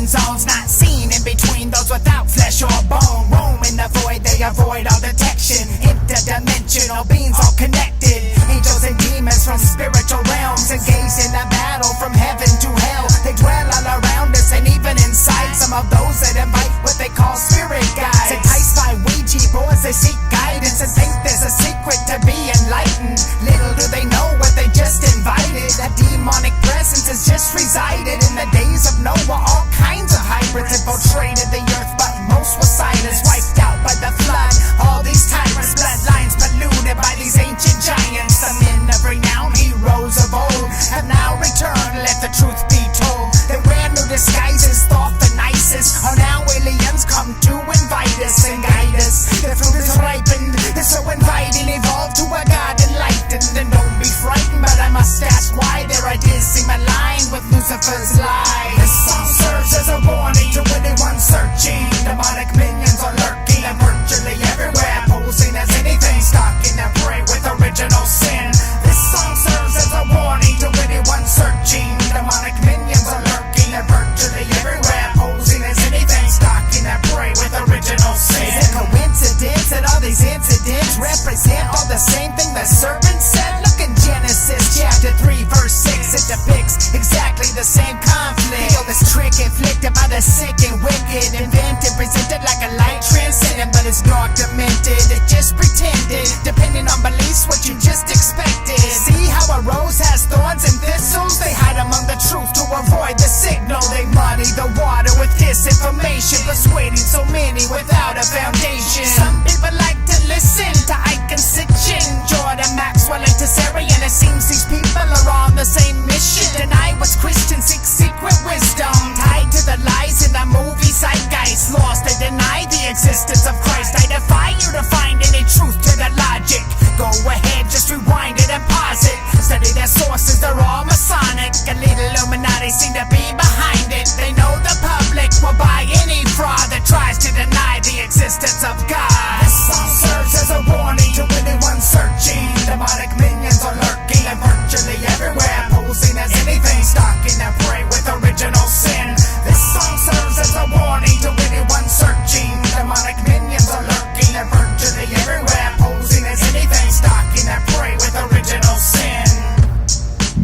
between zones, not seen in between those without flesh or bone. Roam in the void, they avoid all detection. Interdimensional beings all connected. Angels and demons from spiritual realms, engaged in a battle from heaven to hell. They dwell all around us and even inside some of those that invite what they call spirit guides. Enticed by Ouija boards, they seek guidance and think there's a secret to be enlightened. Little do they know what they just invited. A demonic presence has just resided. In the days of Noah, all kinds of hybrids infiltrated the earth, but most were silenced, wiped out by the flood. All these tyrants, bloodlines polluted by these ancient giants. The men of renown, heroes of old, have now returned, let the truth be told. They wear new disguises, thought the nicest, are now aliens come to invite us and guide us. The fruit is ripened, it's so inviting, evolved to a god enlightened. And don't be frightened, but I must ask why their ideas seem aligned with Lucifer's lies. This song serves as a warning to anyone searching. Demonic minions are lurking and virtually everywhere, posing as anything, stalking their prey with original sin. This song serves as a warning to anyone searching. Demonic minions are lurking and virtually everywhere, posing as anything, stalking their prey with original sin. Is it coincidence that all these incidents represent all the same thing the serpent said? Look in Genesis chapter 3 verse 6, it depicts exactly the same conflict. Feel this trick inflicted by the sick and wicked, invented, presented like a light transcendent, but it's dark demented, it just pretended, depending on beliefs what you just expected. See how a rose has thorns and thistles? They hide among the truth to avoid the signal. They muddy the water with disinformation, persuading so many without a foundation. Some people like to listen to Ike and Sitchin, Jordan, Maxwell, and Tessarian. It seems these people are on the same mission. Deny what's Christian, seek secret wisdom, tied to the lies in the movie zeitgeist. Lost, they deny the existence of Christ. I defy you to find any truth to the logic. Go ahead, just rewind it and pause it. Study their sources, they're all Masonic. Elite Illuminati seem to be behind it. They know the public will buy any fraud that tries to deny the existence of God. This song serves as a warning to anyone searching. Demonic minions are lurking and virtually everywhere, posing as anything, stalking their prey with original sin. This song serves as a warning to anyone searching. Demonic minions are lurking and virtually everywhere, posing as anything, stalking their prey with original sin.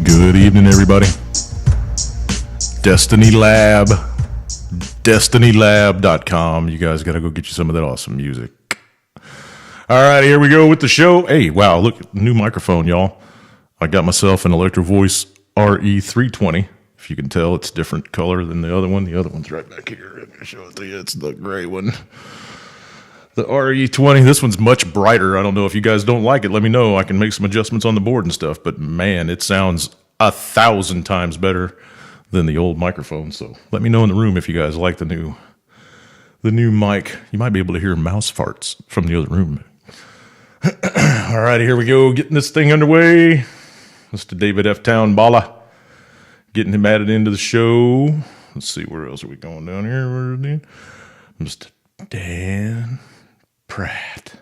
Good evening, everybody. Destiny Lab, DestinyLab.com. You guys got to go get you some of that awesome music. All right, here we go with the show. Hey, wow, look, new microphone, y'all. I got myself an Electro Voice RE320. If you can tell, it's different color than the other one. The other one's right back here. I'm going to show it to you. It's the gray one. The RE20, this one's much brighter. I don't know if you guys don't like it. Let me know. I can make some adjustments on the board and stuff. But, man, it sounds 1,000 times better than the old microphone. So let me know in the room if you guys like the new mic. You might be able to hear mouse farts from the other room. All right, here we go. Getting this thing underway. Mr. David F. Town Bala. Getting him added into the show. Let's see, where else are we going down here? Mr. Dan Pratt.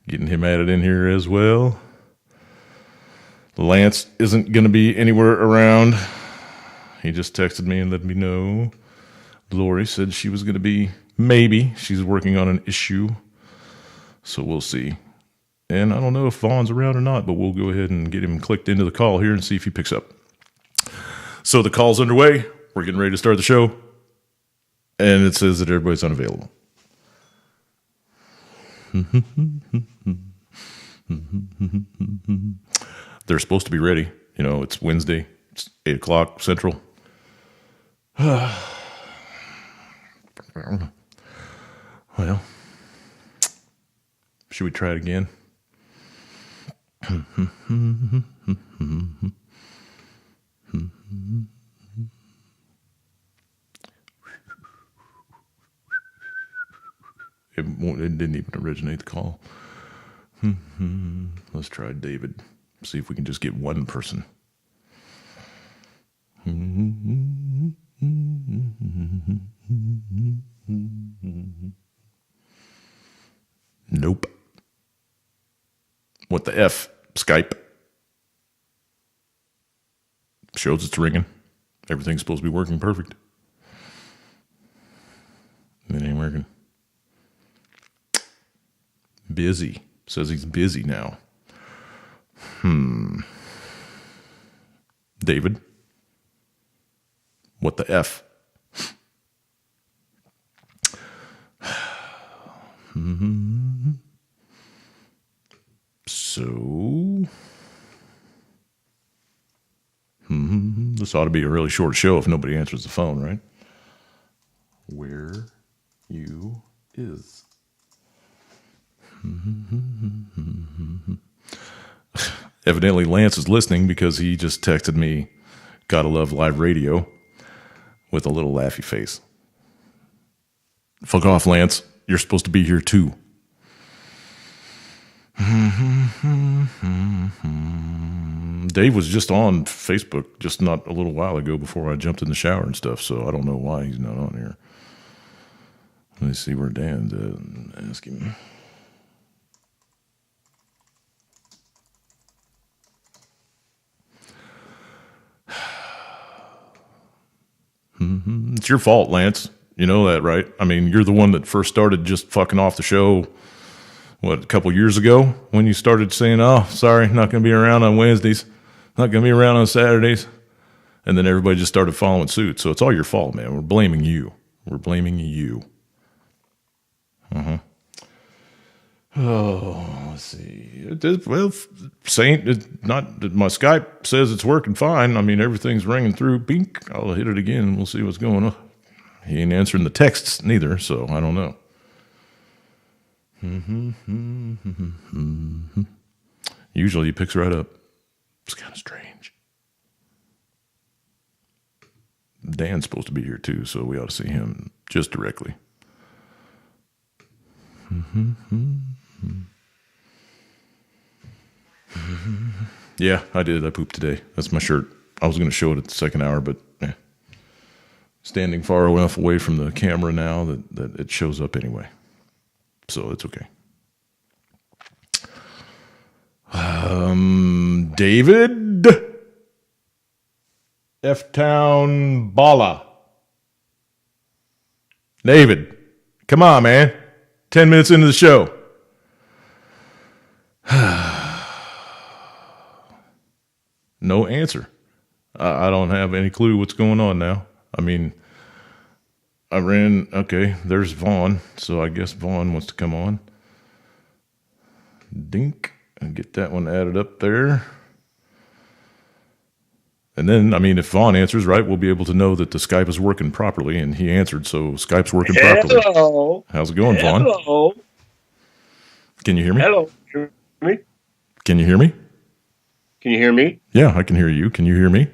Getting him added in here as well. Lance isn't going to be anywhere around. He just texted me and let me know. Lori said she was going to be, maybe. She's working on an issue. So we'll see. And I don't know if Vaughn's around or not, but we'll go ahead and get him clicked into the call here and see if he picks up. So the call's underway. We're getting ready to start the show. And it says that everybody's unavailable. They're supposed to be ready. You know, it's Wednesday. It's 8 o'clock Central. Well, should we try it again? It didn't even originate the call. Let's try David. See if we can just get one person. Nope. What the F? Skype. Shows it's ringing. Everything's supposed to be working perfect. Busy. Says he's busy now. David? What the F? So... This ought to be a really short show if nobody answers the phone, right? Where you is. Evidently Lance is listening because he just texted me, "Gotta love live radio," with a little laughy face. Fuck off, Lance. You're supposed to be here too. Dave was just on Facebook just not a little while ago before I jumped in the shower and stuff, so I don't know why he's not on here. Let me see where Dan's at. Ask him. It's your fault, Lance. You know that, right? I mean, you're the one that first started just fucking off the show, a couple years ago when you started saying, "Oh, sorry, not going to be around on Wednesdays, not going to be around on Saturdays." And then everybody just started following suit. So it's all your fault, man. We're blaming you. We're blaming you. Oh, let's see. Well, Saint, not my Skype says it's working fine. I mean, everything's ringing through. Bink. I'll hit it again and we'll see what's going on. He ain't answering the texts neither, so I don't know. Usually he picks right up. It's kind of strange. Dan's supposed to be here too, so we ought to see him just directly. Yeah, I did. I pooped today. That's my shirt. I was going to show it at the second hour, but standing far enough away from the camera now that it shows up anyway. So it's okay. David F-Town Bala. David, come on, man. 10 minutes into the show. No answer. I don't have any clue what's going on now. I mean, okay, there's Vaughn, so I guess Vaughn wants to come on. Dink, and get that one added up there. And then, I mean, if Vaughn answers, right, we'll be able to know that the Skype is working properly, and he answered, so Skype's working properly. Hello. How's it going, Vaughn? Hello. Can you hear me? Hello. Can you hear me? Can you hear me? Can you hear me? Yeah, I can hear you. Can you hear me?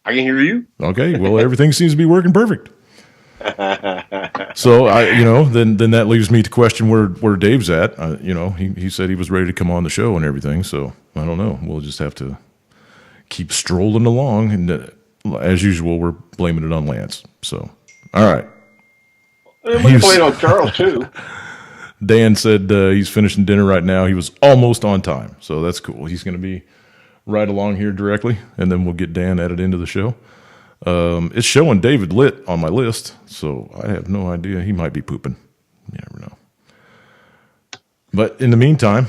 I can hear you. Okay, well, everything seems to be working perfect. So then that leaves me to question where Dave's at. He said he was ready to come on the show and everything. So I don't know. We'll just have to keep strolling along, and as usual, we're blaming it on Lance. So all right. And we played on Charles too. Dan said he's finishing dinner right now. He was almost on time, so that's cool. He's going to be right along here directly, and then we'll get Dan added into the show. It's showing David lit on my list, so I have no idea. He might be pooping. You never know. But in the meantime,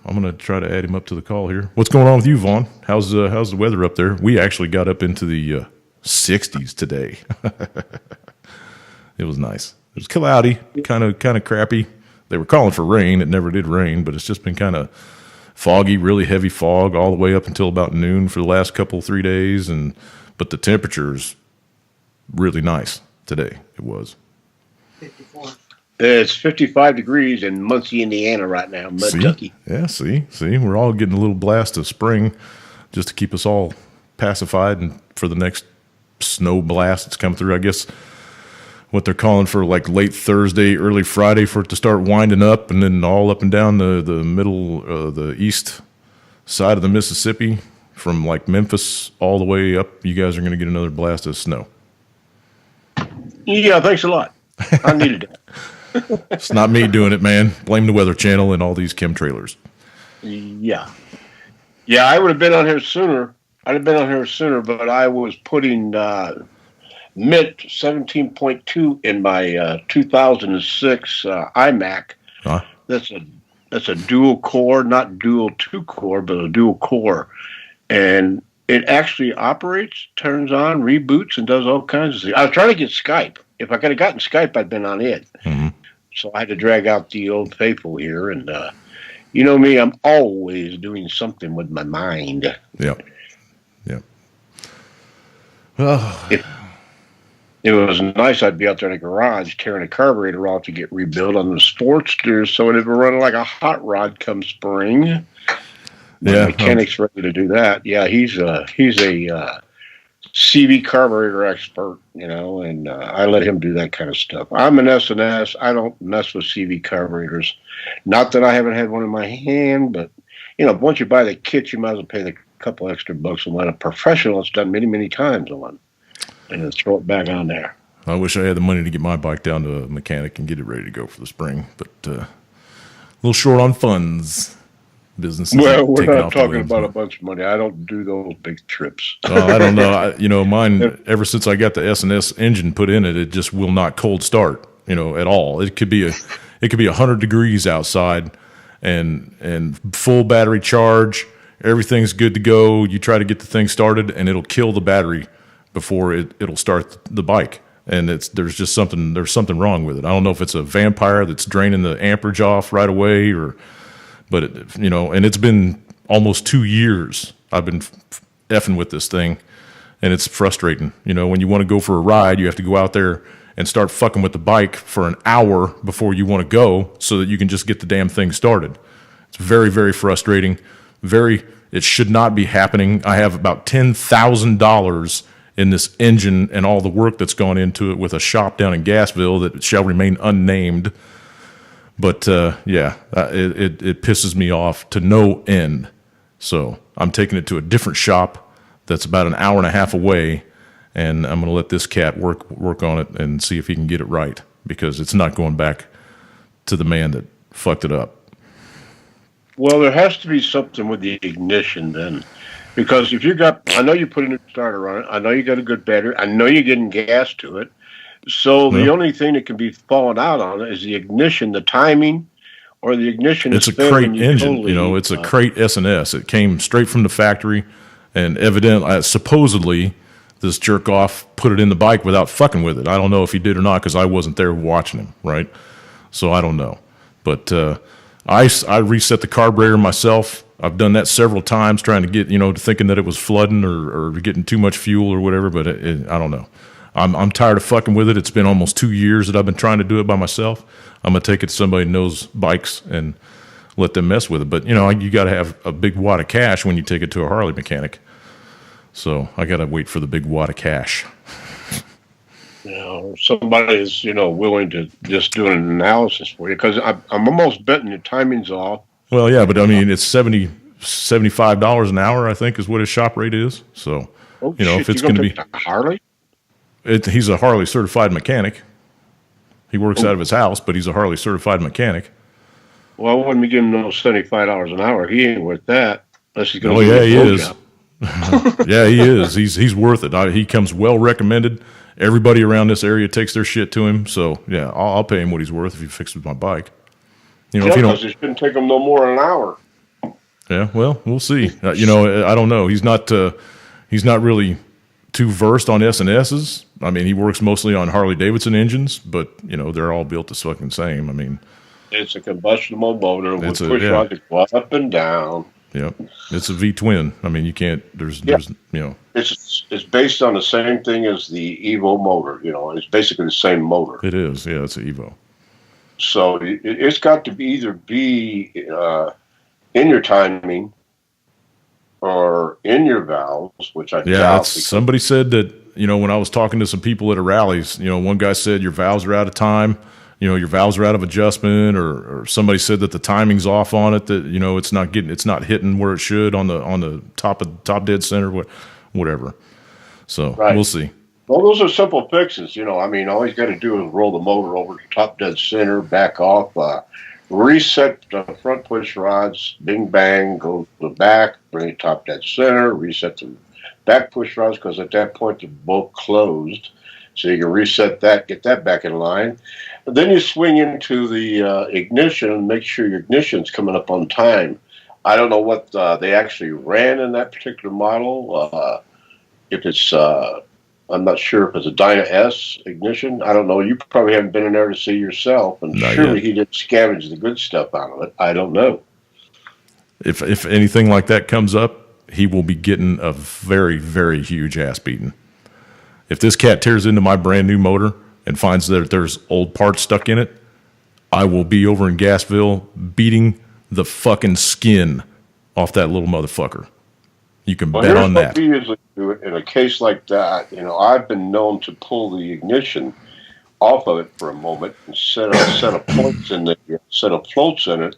I'm going to try to add him up to the call here. What's going on with you, Vaughn? How's the weather up there? We actually got up into the 60s today. It was nice. It was cloudy, kind of crappy. They were calling for rain. It never did rain, but it's just been kind of foggy, really heavy fog all the way up until about noon for the last 3 days. But the temperature's really nice today. It was 54. It's 55 degrees in Muncie, Indiana right now. Mudtucky. Yeah, see, we're all getting a little blast of spring just to keep us all pacified and for the next snow blast that's coming through. I guess what they're calling for like late Thursday, early Friday for it to start winding up, and then all up and down the middle, the east side of the Mississippi from like Memphis all the way up. You guys are going to get another blast of snow. Yeah, thanks a lot. I needed that. It's not me doing it, man. Blame the Weather Channel and all these chemtrailers. Yeah, I would have been on here sooner. I'd have been on here sooner, but I was putting Mint 17.2 in my 2006 iMac. Huh? That's that's a dual core, not dual 2-core, but a dual core. And it actually operates, turns on, reboots, and does all kinds of things. I was trying to get Skype. If I could have gotten Skype, I'd been on it. Mm-hmm. So I had to drag out the old faithful here. And you know me, I'm always doing something with my mind. Yep. Oh. If it was nice, I'd be out there in the garage tearing a carburetor off to get rebuilt on the Sportster, so it would run like a hot rod come spring. The mechanic's ready to do that. Yeah, he's a CV carburetor expert, you know, and I let him do that kind of stuff. I'm an S&S. I don't mess with CV carburetors. Not that I haven't had one in my hand, but, you know, once you buy the kit, you might as well pay the couple extra bucks and let a professional that's done many, many times on, and then throw it back on there. I wish I had the money to get my bike down to a mechanic and get it ready to go for the spring, but a little short on funds. Businesses. Well, we're not talking about a bunch of money. I don't do those big trips. I don't know. Mine, ever since I got the S&S engine put in it, it just will not cold start, at all. It could be 100 degrees outside and full battery charge. Everything's good to go. You try to get the thing started and it'll kill the battery before it'll start the bike. And there's something wrong with it. I don't know if it's a vampire that's draining the amperage off right away but and it's been almost 2 years I've been effing with this thing, and it's frustrating. When you want to go for a ride, you have to go out there and start fucking with the bike for an hour before you want to go so that you can just get the damn thing started. It's very, very frustrating. It should not be happening. I have about $10,000 in this engine and all the work that's gone into it with a shop down in Gassville that shall remain unnamed. But, it pisses me off to no end. So I'm taking it to a different shop that's about an hour and a half away, and I'm going to let this cat work on it and see if he can get it right, because it's not going back to the man that fucked it up. Well, there has to be something with the ignition then, because I know you put a new starter on it. I know you got a good battery. I know you're getting gas to it. So the only thing that can be falling out on it is the ignition, the timing, or the ignition. It's a crate engine, it's a crate S&S. It came straight from the factory, and evidently, supposedly, this jerk off put it in the bike without fucking with it. I don't know if he did or not, because I wasn't there watching him, right? So I don't know. But I reset the carburetor myself. I've done that several times, trying to get, thinking that it was flooding or getting too much fuel or whatever, but I don't know. I'm tired of fucking with it. It's been almost 2 years that I've been trying to do it by myself. I'm going to take it to somebody who knows bikes and let them mess with it. But, you got to have a big wad of cash when you take it to a Harley mechanic. So I got to wait for the big wad of cash. Somebody is, willing to just do an analysis for you, because I'm almost betting your timing's off. Well, yeah, but I mean, it's $75 an hour, I think, is what his shop rate is. So, if it's going to be Harley. He's a Harley certified mechanic. He works out of his house, but he's a Harley certified mechanic. Well, I wouldn't be giving him $75 an hour. He ain't worth that unless he's going to. Oh yeah, he is. Yeah, he is. He's worth it. He comes well recommended. Everybody around this area takes their shit to him. So yeah, I'll pay him what he's worth if he fixes my bike. If you don't, it shouldn't take him no more than an hour. Yeah, well, we'll see. I don't know. He's not really too versed on S&S's. I mean, he works mostly on Harley Davidson engines, but they're all built the fucking same. I mean, it's a combustible motor with push rods that go up and down. Yep, it's a V-twin. I mean, you can't. There's It's based on the same thing as the Evo motor. It's basically the same motor. It is. Yeah, it's an Evo. So it's got to either be in your timing or in your valves, which I doubt. Somebody said that, when I was talking to some people at a rallies, one guy said your valves are out of time, your valves are out of adjustment, or somebody said that the timing's off on it, that, it's not hitting where it should on the top dead center, whatever. So We'll see. Well, those are simple fixes, I mean, all he's got to do is roll the motor over to top dead center, back off, reset the front push rods, bing bang, go to the back, bring it top dead center, reset the back push rods, because at that point they're both closed. So you can reset that, get that back in line. But then you swing into the ignition and make sure your ignition's coming up on time. I don't know what they actually ran in that particular model. If it's, I'm not sure if it's a Dyna S ignition. I don't know. You probably haven't been in there to see yourself, and surely he didn't scavenge the good stuff out of it. I don't know. If anything like that comes up, he will be getting a very, very huge ass beating. If this cat tears into my brand new motor and finds that there's old parts stuck in it, I will be over in Gasville beating the fucking skin off that little motherfucker. You can bet on that. We usually do it in a case like that. I've been known to pull the ignition off of it for a moment and set a set of points in the set of floats in it,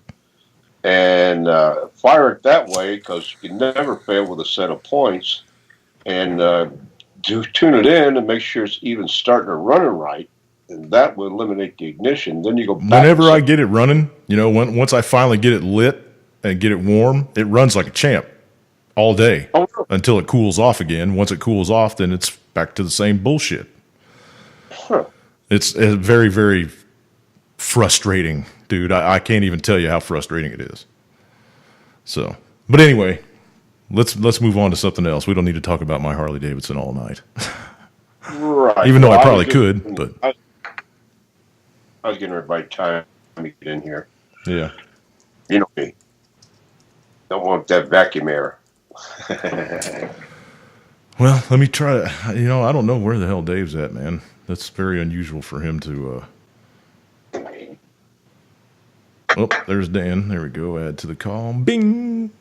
and fire it that way, because you can never fail with a set of points, and tune it in and make sure it's even starting or running right, and that will eliminate the ignition. Then you go back. Whenever I get it running, once I finally get it lit and get it warm, it runs like a champ all day until it cools off again. Once it cools off, then it's back to the same bullshit. Huh. It's very, very frustrating, dude. I can't even tell you how frustrating it is. So, but anyway, let's move on to something else. We don't need to talk about my Harley Davidson all night. Right. Even though I probably could, but I was getting everybody time to get in here. Yeah. You know me. Don't want that vacuum air. Well, let me try to, I don't know where the hell Dave's at, man. That's very unusual for him to, Oh, there's Dan. There we go. Add to the call. Bing.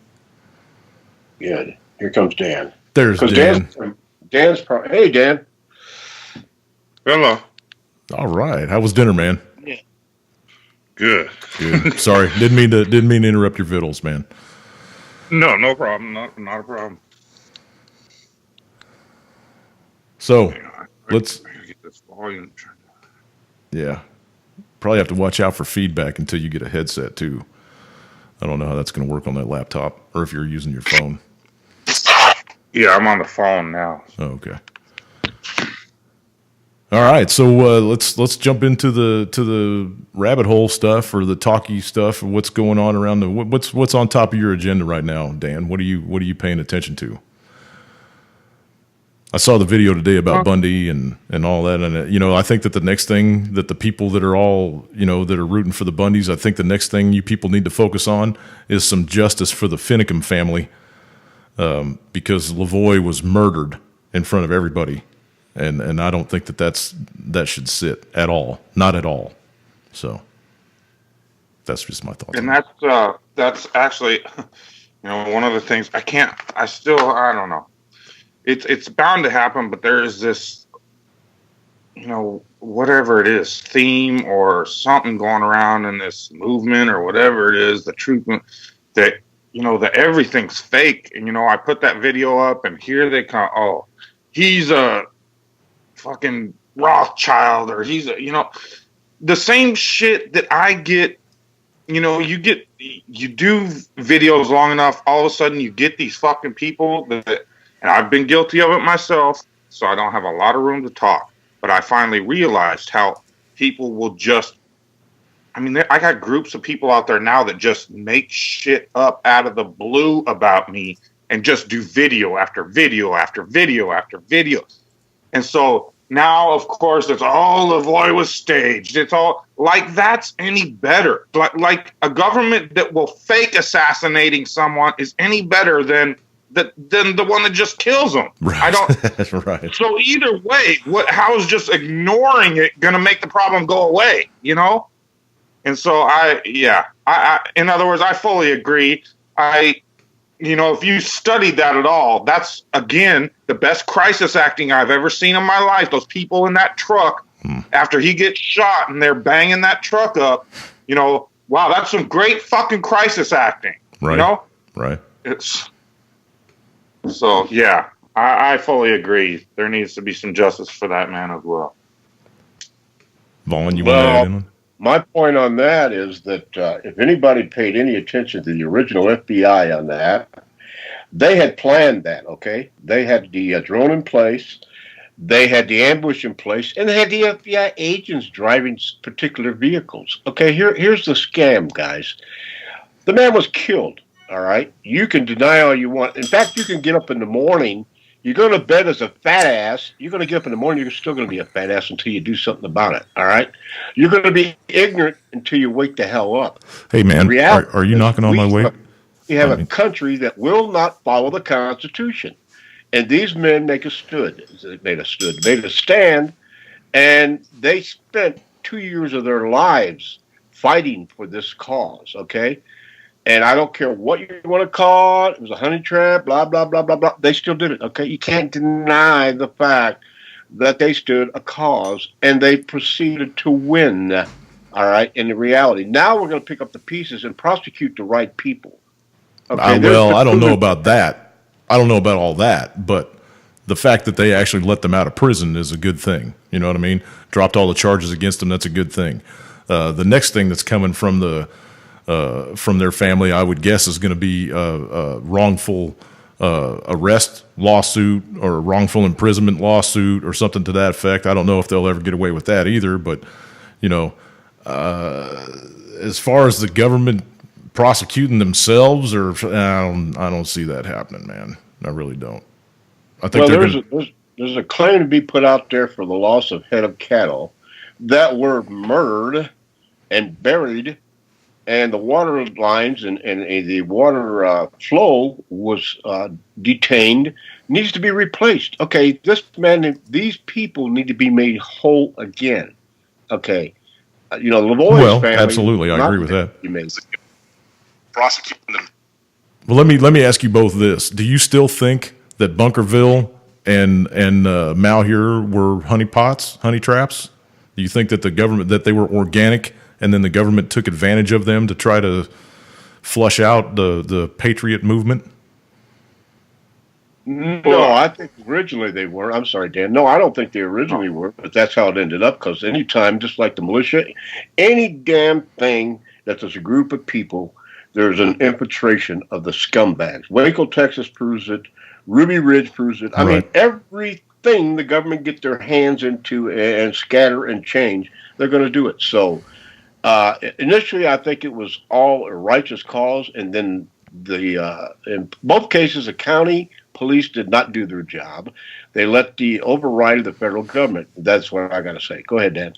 Good. Here comes Dan. There's Dan. Dan's probably. Hey, Dan. Hello. All right. How was dinner, man? Yeah. Good. Sorry, didn't mean to interrupt your vittles, man. No problem. Not a problem. So let's get this volume. Yeah. Probably have to watch out for feedback until you get a headset too. I don't know how that's going to work on that laptop, or if you're using your phone. Yeah, I'm on the phone now. Oh, okay. All right, so let's jump into the rabbit hole stuff, or the talky stuff, or what's going on around what's on top of your agenda right now, Dan? What are you paying attention to? I saw the video today about Bundy and all that, and I think that the next thing that the people that are all that are rooting for the Bundys, I think the next thing you people need to focus on is some justice for the Finicum family, because Lavoie was murdered in front of everybody, and I don't think that should sit at all, not at all. So that's just my thoughts. And that's actually, one of the things I don't know. It's bound to happen, but there is this, whatever it is, theme or something going around in this movement or whatever it is, the truth that, that everything's fake. And, I put that video up and here they come, oh, he's a fucking Rothschild, or he's the same shit that I get. You do videos long enough, all of a sudden you get these fucking people that, and I've been guilty of it myself, so I don't have a lot of room to talk. But I finally realized how people will just, I got groups of people out there now that just make shit up out of the blue about me and just do video after video after video after video. And so now, of course, it's all Lavoie was staged. It's all like that's any better. Like a government that will fake assassinating someone is any better than the one that just kills them. Right. I don't. Right. So either way, how is just ignoring it going to make the problem go away? And so in other words, I fully agree. If you studied that at all, that's again the best crisis acting I've ever seen in my life. Those people in that truck after he gets shot and they're banging that truck up. Wow, that's some great fucking crisis acting. Right. Right. It's. So, yeah, I fully agree. There needs to be some justice for that man as well. Vaughn, you want to add in? My point on that is that if anybody paid any attention to the original FBI on that, they had planned that, okay? They had the drone in place. They had the ambush in place, and they had the FBI agents driving particular vehicles. Okay, here's the scam, guys. The man was killed, all right? You can deny all you want. In fact, you can get up in the morning. You go to bed as a fat ass. You're going to get up in the morning, you're still going to be a fat ass until you do something about it, all right? You're going to be ignorant until you wake the hell up. Hey, man, are you knocking on my way? We have a country that will not follow the Constitution. And these men made a stand, and they spent 2 years of their lives fighting for this cause, okay? And I don't care what you want to call it. It was a honey trap, blah, blah, blah, blah, blah. They still did it, okay? You can't deny the fact that they stood a cause, and they proceeded to win, all right, in the reality. Now we're going to pick up the pieces and prosecute the right people. Okay, well, I don't know about that. I don't know about all that, but the fact that they actually let them out of prison is a good thing. You know what I mean? Dropped all the charges against them. That's a good thing. The next thing that's coming from their family, I would guess, is going to be a wrongful arrest lawsuit or a wrongful imprisonment lawsuit or something to that effect. I don't know if they'll ever get away with that either, but you know, as far as the government prosecuting themselves, or I don't see that happening, man. I really don't. I think there's a claim to be put out there for the loss of head of cattle that were murdered and buried, and the water lines and the water flow was detained, needs to be replaced. Okay, these people need to be made whole again. Okay, you know, Lavoie's family. Absolutely, I agree with that. Prosecuting them. Well, let me ask you both this: do you still think that Bunkerville and Malheur were honey traps? Do you think that that they were organic, and then the government took advantage of them to try to flush out the patriot movement? No, I think originally they were. I'm sorry, Dan. No, I don't think they originally were, but that's how it ended up. Because anytime, just like the militia, any damn thing that there's a group of people, there's an infiltration of the scumbags. Waco, Texas proves it. Ruby Ridge proves it. I mean, everything the government get their hands into and scatter and change, they're going to do it. So initially, I think it was all a righteous cause, and then in both cases, the county police did not do their job. They let the override of the federal government. That's what I got to say. Go ahead, Dan.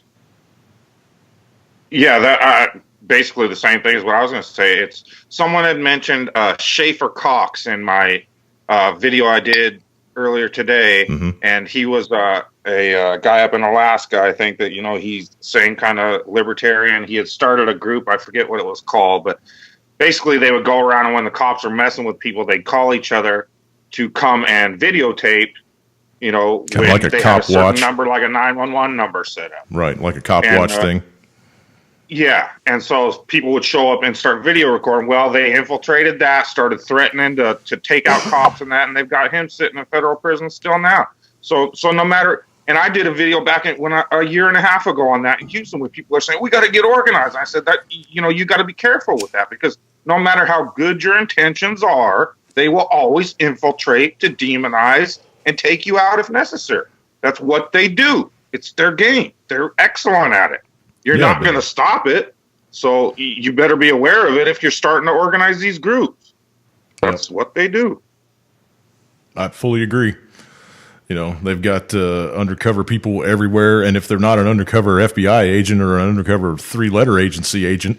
Yeah, that basically the same thing as what I was going to say. It's someone had mentioned Schaefer Cox in my video I did earlier today, and he was a guy up in Alaska. I think that, you know, he's same kind of libertarian. He had started a group. I forget what it was called, but basically they would go around, and when the cops are messing with people, they'd call each other to come and videotape. You know, when like they had a certain number, like a 911 number set up. Right, like a cop watch thing. Yeah, and so people would show up and start video recording. Well, they infiltrated that, started threatening to take out cops and that, and they've got him sitting in federal prison still now. So no matter, and I did a video back a year and a half ago on that in Houston, where people are saying we got to get organized. And I said that, you know, you got to be careful with that, because no matter how good your intentions are, they will always infiltrate to demonize and take you out if necessary. That's what they do. It's their game. They're excellent at it. You're not going to stop it, so you better be aware of it if you're starting to organize these groups. That's what they do. I fully agree. You know, they've got undercover people everywhere, and if they're not an undercover FBI agent or an undercover 3-letter agency agent,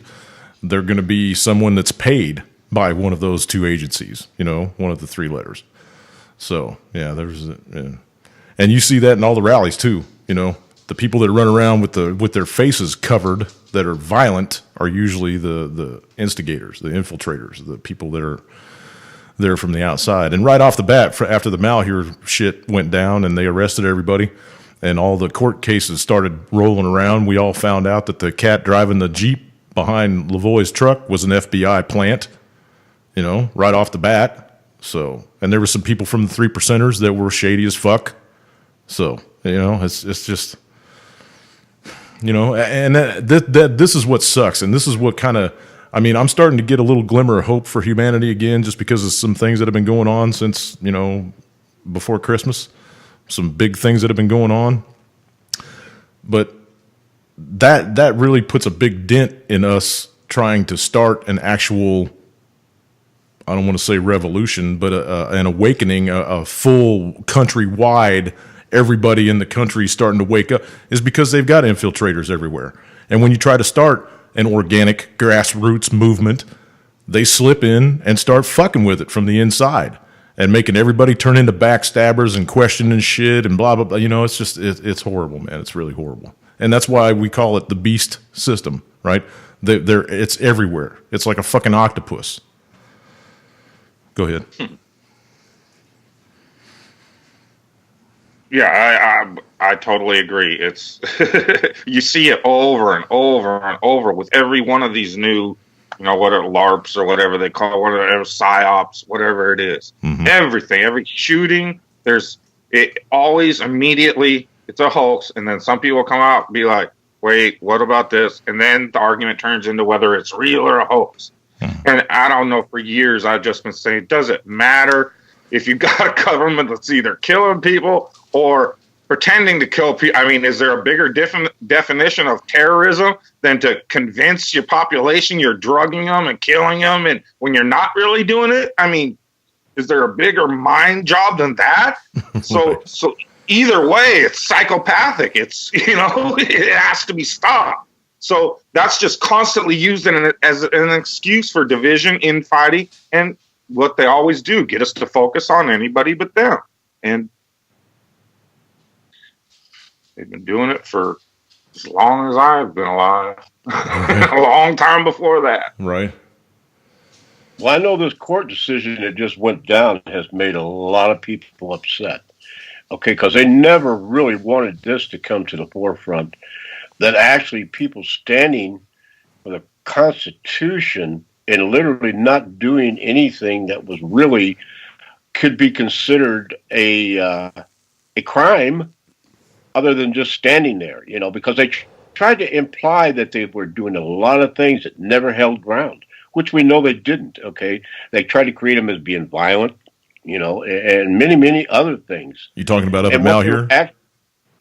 they're going to be someone that's paid by one of those two agencies, you know, one of the 3 letters. So, yeah, and you see that in all the rallies too, you know. The people that run around with their faces covered that are violent are usually the instigators, the infiltrators, the people that are there from the outside. And right off the bat, after the Malheur shit went down and they arrested everybody and all the court cases started rolling around, we all found out that the cat driving the Jeep behind Lavoie's truck was an FBI plant, you know, right off the bat. So, and there were some people from the 3 percenters that were shady as fuck. So, you know, it's just... You know, and this is what sucks, and this is what kind of, I mean, I'm starting to get a little glimmer of hope for humanity again, just because of some things that have been going on since, you know, before Christmas. some big things that have been going on. But that really puts a big dent in us trying to start an actual, I don't want to say revolution, but an awakening, a full countrywide, everybody in the country starting to wake up, is because they've got infiltrators everywhere. And when you try to start an organic grassroots movement, they slip in and start fucking with it from the inside and making everybody turn into backstabbers and questioning shit and blah, blah, blah. You know, it's just, it's horrible, man. It's really horrible. And that's why we call it the beast system, right? It's everywhere. It's like a fucking octopus. Go ahead. Yeah, I totally agree. It's you see it over and over and over with every one of these new, you know, what are LARPs or whatever they call it, whatever psyops, whatever it is. Mm-hmm. Everything, every shooting, it always immediately it's a hoax, and then some people come out and be like, "Wait, what about this?" And then the argument turns into whether it's real or a hoax. Mm-hmm. And I don't know. For years, I've just been saying, does it matter if you got a government that's either killing people or pretending to kill people? I mean, is there a bigger definition of terrorism than to convince your population you're drugging them and killing them, and when you're not really doing it? I mean, is there a bigger mind job than that? So either way, it's psychopathic. It's, you know, it has to be stopped. So that's just constantly used as an excuse for division, infighting, and what they always do, get us to focus on anybody but them. And they've been doing it for as long as I've been alive. A long time before that. Right. Well, I know this court decision that just went down has made a lot of people upset. Okay, because they never really wanted this to come to the forefront, that actually people standing for the Constitution and literally not doing anything that was really could be considered a crime other than just standing there, you know, because they tried to imply that they were doing a lot of things that never held ground, which we know they didn't, okay? They tried to create them as being violent, you know, and many, many other things. You talking about up in Malheur?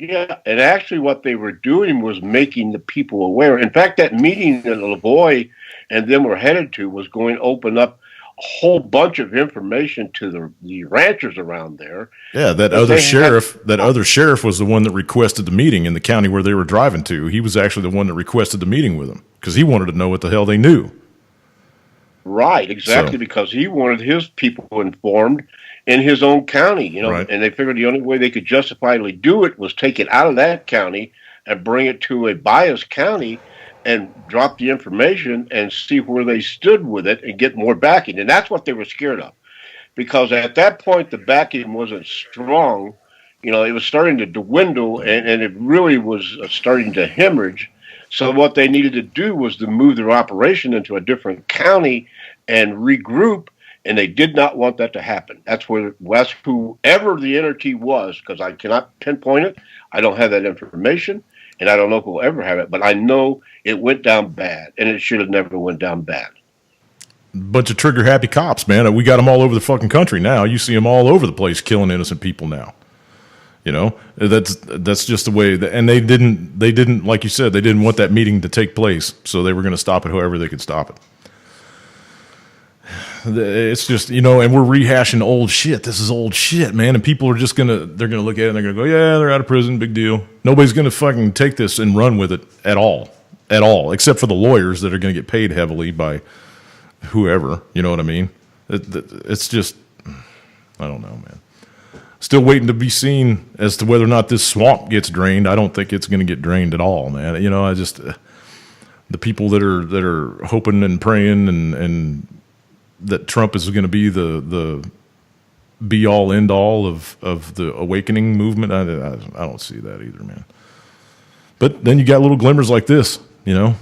Yeah, and actually what they were doing was making the people aware. In fact, that meeting that Lavoie and them were headed to was going to open up a whole bunch of information to the ranchers around there. Yeah, that other sheriff was the one that requested the meeting in the county where they were driving to. He was actually the one that requested the meeting with them because he wanted to know what the hell they knew. Right, exactly, because he wanted his people informed in his own county, you know, right. And they figured the only way they could justifiably do it was take it out of that county and bring it to a biased county and drop the information and see where they stood with it and get more backing. And that's what they were scared of, because at that point the backing wasn't strong. You know, it was starting to dwindle, and it really was starting to hemorrhage. So what they needed to do was to move their operation into a different county and regroup, and they did not want that to happen. That's whoever the entity was, because I cannot pinpoint it. I don't have that information, and I don't know who will ever have it, but I know it went down bad, and it should have never went down bad. Bunch of trigger-happy cops, man. We got them all over the fucking country now. You see them all over the place killing innocent people now. You know, that's just the way. And they didn't, like you said, they didn't want that meeting to take place, so they were going to stop it however they could stop it. It's just, you know, and we're rehashing old shit. This is old shit, man. And people are just they're gonna look at it and they're gonna go, yeah, they're out of prison, big deal. Nobody's gonna fucking take this and run with it at all, except for the lawyers that are gonna get paid heavily by whoever. You know what I mean? It's just, I don't know, man. Still waiting to be seen as to whether or not this swamp gets drained. I don't think it's gonna get drained at all, man. You know, I just the people that are hoping and praying and that Trump is going to be the be all end all of the awakening movement. I don't see that either, man. But then you got little glimmers like this, you know.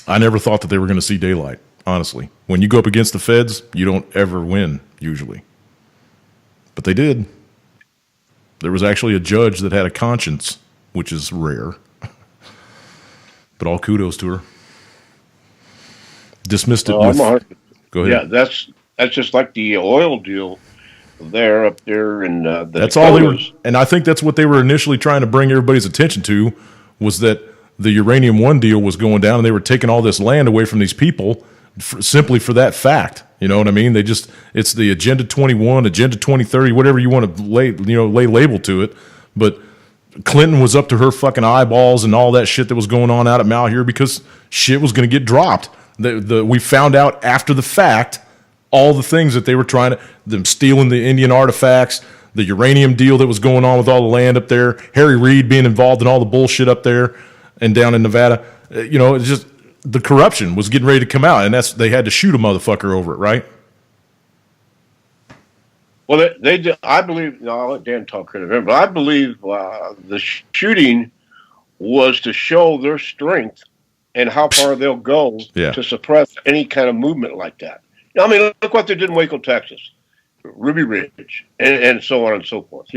I never thought that they were going to see daylight, honestly. When you go up against the feds, you don't ever win, usually. But they did. There was actually a judge that had a conscience, which is rare. But all kudos to her. Dismissed it with... Go ahead. Yeah, that's just like the oil deal there up there in the that's all they were, Dakotas. and I think that's what they were initially trying to bring everybody's attention to, was that the Uranium One deal was going down, and they were taking all this land away from these people simply for that fact. You know what I mean? It's the Agenda 21, Agenda 2030, whatever you want to lay label to it. But Clinton was up to her fucking eyeballs and all that shit that was going on out at Malheur because shit was going to get dropped. We found out after the fact all the things that they were trying to, them stealing the Indian artifacts, the uranium deal that was going on with all the land up there, Harry Reid being involved in all the bullshit up there and down in Nevada. It's just the corruption was getting ready to come out, and they had to shoot a motherfucker over it, right? Well, they did. I believe. No, I'll let Dan talk in a minute, but I believe the shooting was to show their strength and how far they'll go to suppress any kind of movement like that. I mean, look what they did in Waco, Texas, Ruby Ridge, and so on and so forth.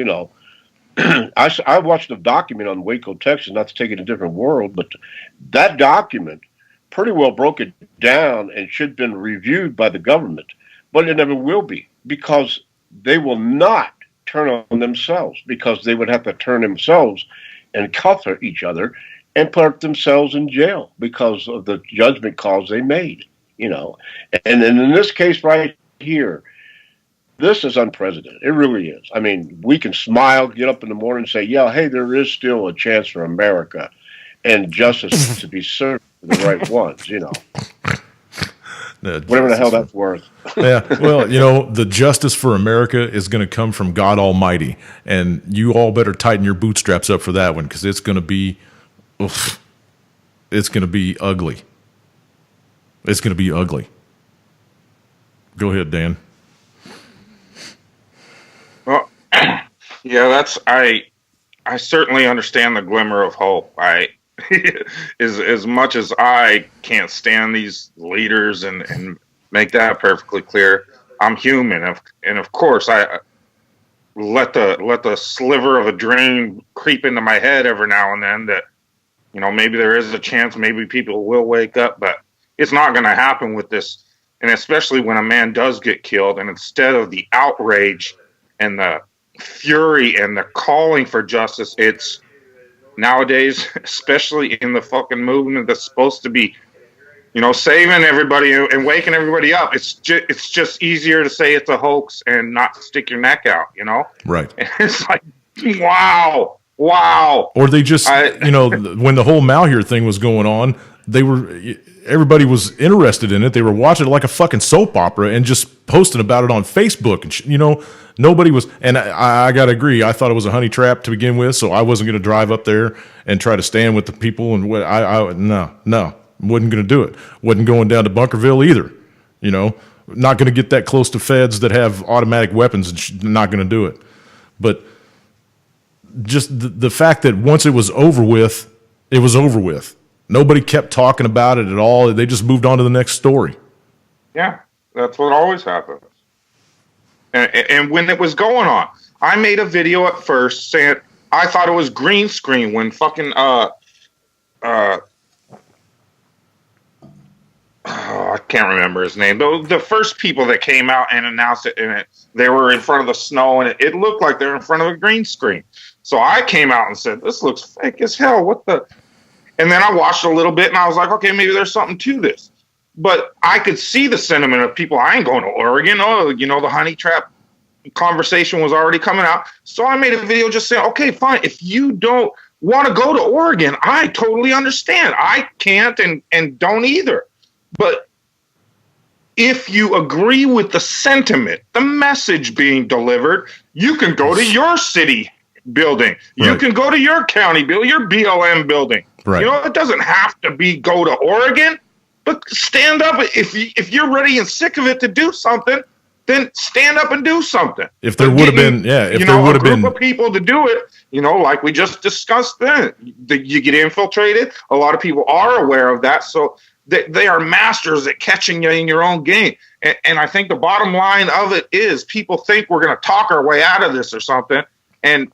I watched a document on Waco, Texas, not to take it a different world, but that document pretty well broke it down and should have been reviewed by the government, but it never will be, because they will not turn on themselves, because they would have to turn themselves and cuff each other and put themselves in jail because of the judgment calls they made, And then in this case right here, this is unprecedented. It really is. I mean, we can smile, get up in the morning and say, yeah, hey, there is still a chance for America and justice to be served to the right ones, Whatever the hell that's worth. Yeah, well, the justice for America is going to come from God Almighty, and you all better tighten your bootstraps up for that one, because it's going to be, it's going to be ugly. It's going to be ugly. Go ahead, Dan. Well, yeah, I certainly understand the glimmer of hope. As much as I can't stand these leaders and make that perfectly clear, I'm human, and of course I let the sliver of a dream creep into my head every now and then that maybe there is a chance, maybe people will wake up, but it's not going to happen with this. And especially when a man does get killed, and instead of the outrage and the fury and the calling for justice, it's nowadays, especially in the fucking movement that's supposed to be, saving everybody and waking everybody up. It's just easier to say it's a hoax and not stick your neck out, Right. And it's like, wow. Or they just, when the whole Malheur thing was going on, everybody was interested in it. They were watching it like a fucking soap opera and just posting about it on Facebook. And, nobody was, and I got to agree, I thought it was a honey trap to begin with, so I wasn't going to drive up there and try to stand with the people. And no, wasn't going to do it. Wasn't going down to Bunkerville either. Not going to get that close to feds that have automatic weapons and not going to do it. But just the fact that once it was over with, it was over with. Nobody kept talking about it at all. They just moved on to the next story. Yeah, that's what always happens. And when it was going on, I made a video at first saying I thought it was green screen when fucking I can't remember his name. The first people that came out and announced it, and they were in front of the snow, and it looked like they were in front of a green screen. So I came out and said, "This looks fake as hell. What the?" And then I watched a little bit, and I was like, "Okay, maybe there's something to this." But I could see the sentiment of people. I ain't going to Oregon. Oh, the honey trap conversation was already coming out. So I made a video just saying, okay, fine. If you don't want to go to Oregon, I totally understand. I can't and don't either. But if you agree with the sentiment, the message being delivered, you can go to your city building. You Right. can go to your county building, your BLM building. Right. It doesn't have to be go to Oregon. But stand up. If you're ready and sick of it to do something, then stand up and do something. If there would have been, if there would have been a group of people to do it, like we just discussed then, you get infiltrated. A lot of people are aware of that. So they are masters at catching you in your own game. And I think the bottom line of it is people think we're going to talk our way out of this or something. And,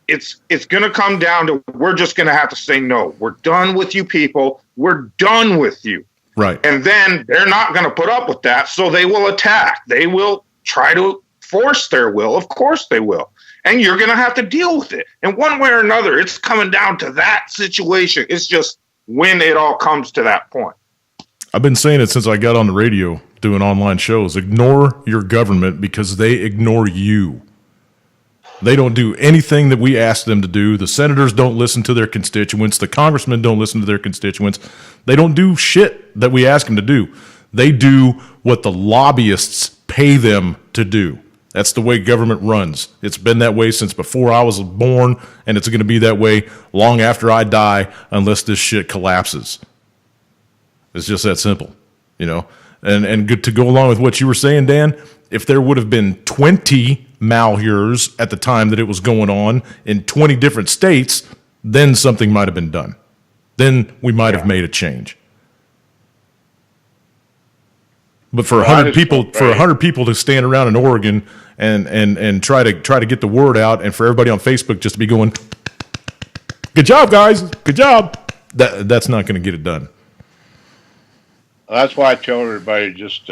it's going to come down to we're just going to have to say, no, we're done with you people. We're done with you. right. And then they're not going to put up with that. So they will attack. They will try to force their will. Of course they will. And you're going to have to deal with it. And one way or another, it's coming down to that situation. It's just when it all comes to that point. I've been saying it since I got on the radio doing online shows. Ignore your government because they ignore you. They don't do anything that we ask them to do. The senators don't listen to their constituents. The congressmen don't listen to their constituents. They don't do shit that we ask them to do. They do what the lobbyists pay them to do. That's the way government runs. It's been that way since before I was born, and it's going to be that way long after I die unless this shit collapses. It's just that simple, you know. And good to go along with what you were saying, Dan, if there would have been 20 malheurs at the time that it was going on in 20 different states, then something might have been done. Then we might have made a change. But for 100 people to stand around in Oregon and try to get the word out, and for everybody on Facebook just to be going, "Good job, guys! Good job!" That's not going to get it done. That's why I tell everybody just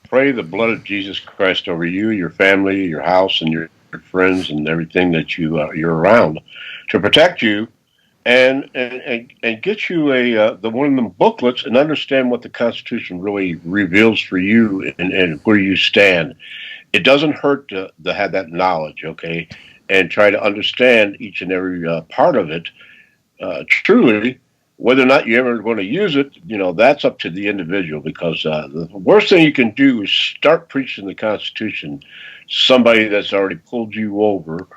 pray the blood of Jesus Christ over you, your family, your house, and your friends, and everything that you're around, to protect you. And get you the one of them booklets and understand what the Constitution really reveals for you and where you stand. It doesn't hurt to have that knowledge, okay, and try to understand each and every part of it. Truly, whether or not you're ever going to use it, you know, that's up to the individual. Because the worst thing you can do is start preaching the Constitution to somebody that's already pulled you over,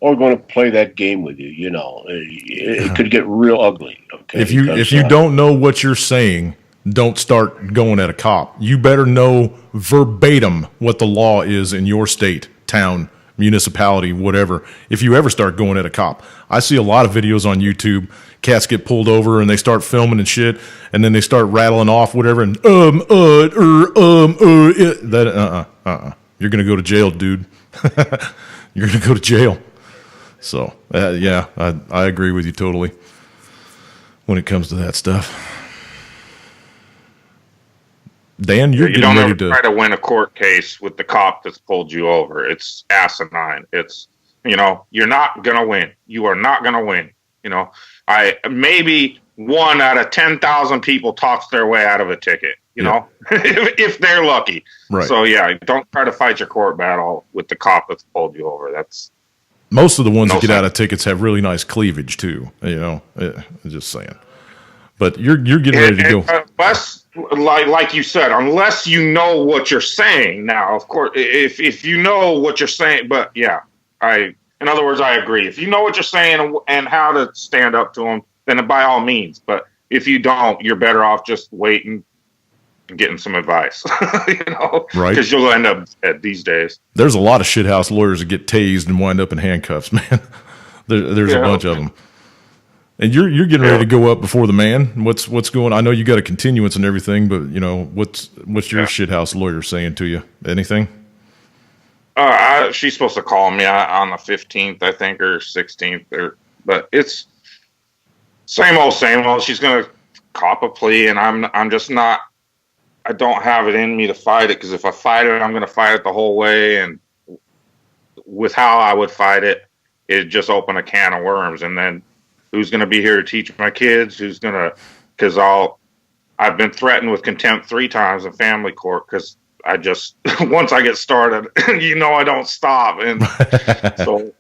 or going to play that game with you. You know, it could get real ugly. Okay, if you don't know what you're saying, don't start going at a cop. You better know verbatim what the law is in your state, town, municipality, whatever. If you ever start going at a cop, I see a lot of videos on YouTube. Cats get pulled over and they start filming and shit, and then they start rattling off whatever. And you're gonna go to jail, dude. You're gonna go to jail. So, yeah, I agree with you totally when it comes to that stuff. Dan, you're getting ready to try to win a court case with the cop that's pulled you over. It's asinine. It's, you know, you're not going to win. You are not going to win. You know, maybe 1 out of 10,000 people talks their way out of a ticket, you know, if they're lucky. Right. So, yeah, don't try to fight your court battle with the cop that's pulled you over. That's most of the ones that get out of tickets have really nice cleavage too. You know, just saying. But you're getting ready to go. Unless, like you said, unless you know what you're saying. Now, of course, if you know what you're saying, but yeah, in other words, I agree. If you know what you're saying and how to stand up to them, then by all means. But if you don't, you're better off just waiting and getting some advice, you know, right? Because you'll end up dead these days. There's a lot of shithouse lawyers that get tased and wind up in handcuffs, man. There's a bunch of them. And you're getting ready to go up before the man. What's going? I know you got a continuance and everything, but you know what's your shithouse lawyer saying to you? Anything? She's supposed to call me on the 15th, I think, or 16th, but it's same old. She's gonna cop a plea, and I'm just not. I don't have it in me to fight it, because if I fight it, I'm gonna fight it the whole way, and with how I would fight it, it'd just open a can of worms, and then who's going to be here to teach my kids? Because I've been threatened with contempt 3 times in family court, because I just, once I get started, you know, I don't stop. And so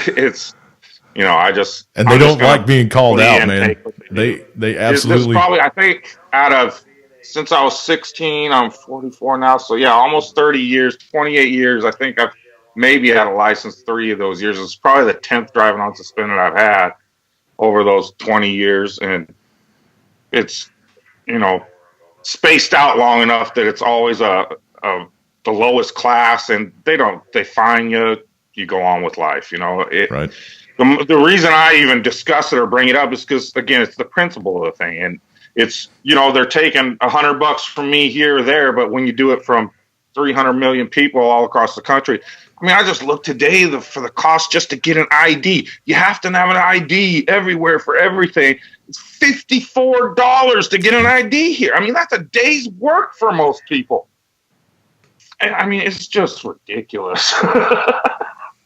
it's, you know, and they don't like being called out, man. They absolutely. Probably, I think since I was 16, I'm 44 now. So yeah, almost 30 years, 28 years. I think I've maybe had a license 3 of those years. It's probably the 10th driving on suspended I've had over those 20 years, and it's, you know, spaced out long enough that it's always the lowest class, and they fine you, you go on with life, you know. Right. The reason I even discuss it or bring it up is because, again, it's the principle of the thing, and it's, you know, they're taking $100 from me here or there, but when you do it from 300 million people all across the country. I mean, I just looked today for the cost just to get an ID. You have to have an ID everywhere for everything. It's $54 to get an ID here. I mean, that's a day's work for most people. I mean, it's just ridiculous.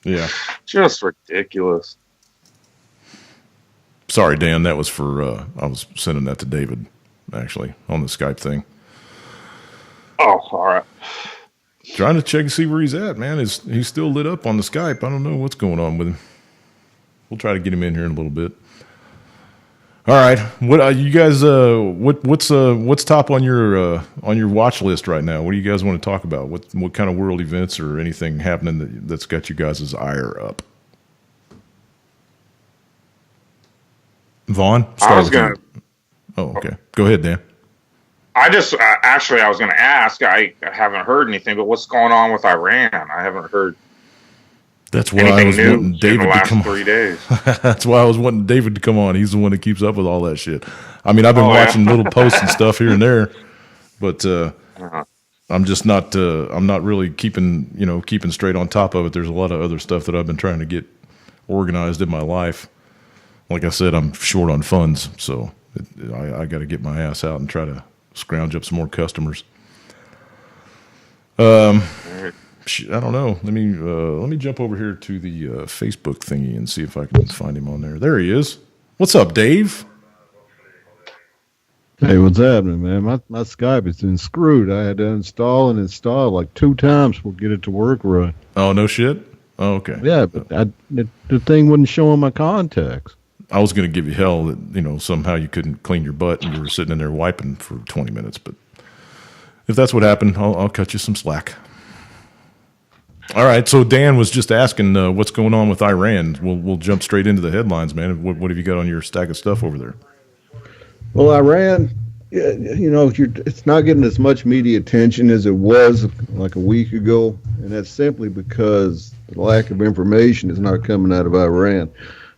Yeah. Just ridiculous. Sorry, Dan. That was for, I was sending that to David, actually, on the Skype thing. Oh, all right. Trying to check and see where he's at, man. He's still lit up on the Skype. I don't know what's going on with him. We'll try to get him in here in a little bit. All right, what you guys? What's top on your watch list right now? What do you guys want to talk about? What kind of world events or anything happening that's got you guys' ire up? Vaughn, I was gonna. Oh, okay. Go ahead, Dan. I just actually I was going to ask. I haven't heard anything, but what's going on with Iran? I haven't heard. That's why I was wanting David to come on. 3 days. That's why I was wanting David to come on. He's the one that keeps up with all that shit. I mean, I've been watching little posts and stuff here and there, but I'm just not. I'm not really keeping straight on top of it. There's a lot of other stuff that I've been trying to get organized in my life. Like I said, I'm short on funds, so I got to get my ass out and try to scrounge up some more customers. I don't know. Let me jump over here to the Facebook thingy and see if I can find him on there. There he is. What's up, Dave? Hey, what's happening, man? My Skype has been screwed. I had to install and install like 2 times to get it to work right. Oh, no shit? Oh, okay. Yeah, but the thing wouldn't show on my contacts. I was going to give you hell that, somehow you couldn't clean your butt and you were sitting in there wiping for 20 minutes. But if that's what happened, I'll cut you some slack. All right, so Dan was just asking what's going on with Iran. We'll jump straight into the headlines, man. What have you got on your stack of stuff over there? Well, Iran, it's not getting as much media attention as it was like a week ago, and that's simply because the lack of information is not coming out of Iran.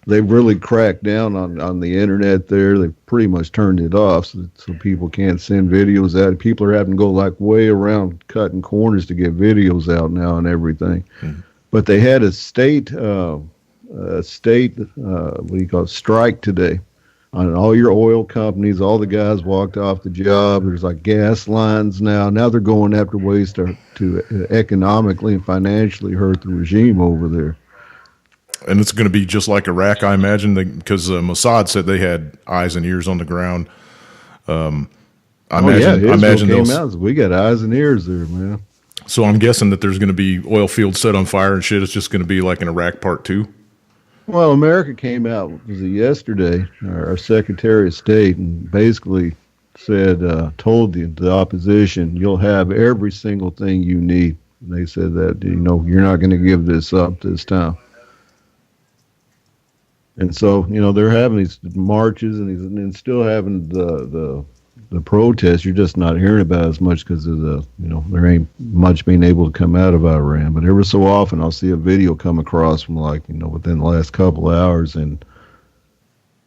They've really cracked down on the internet there. They've pretty much turned it off so people can't send videos out. People are having to go like way around cutting corners to get videos out now and everything. Mm-hmm. But they had a state strike today on all your oil companies. All the guys walked off the job. There's like gas lines now. Now they're going after ways to economically and financially hurt the regime over there. And it's going to be just like Iraq, I imagine, because Mossad said they had eyes and ears on the ground. I imagine we got eyes and ears there, man. So I'm guessing that there's going to be oil fields set on fire and shit. It's just going to be like an Iraq Part 2. Well, America came out, was it yesterday, our Secretary of State, and basically said, told the opposition, you'll have every single thing you need. And they said that, you're not going to give this up this time. And so, they're having these marches and still having the protests. You're just not hearing about as much because of there ain't much being able to come out of Iran. But every so often I'll see a video come across from within the last couple of hours, and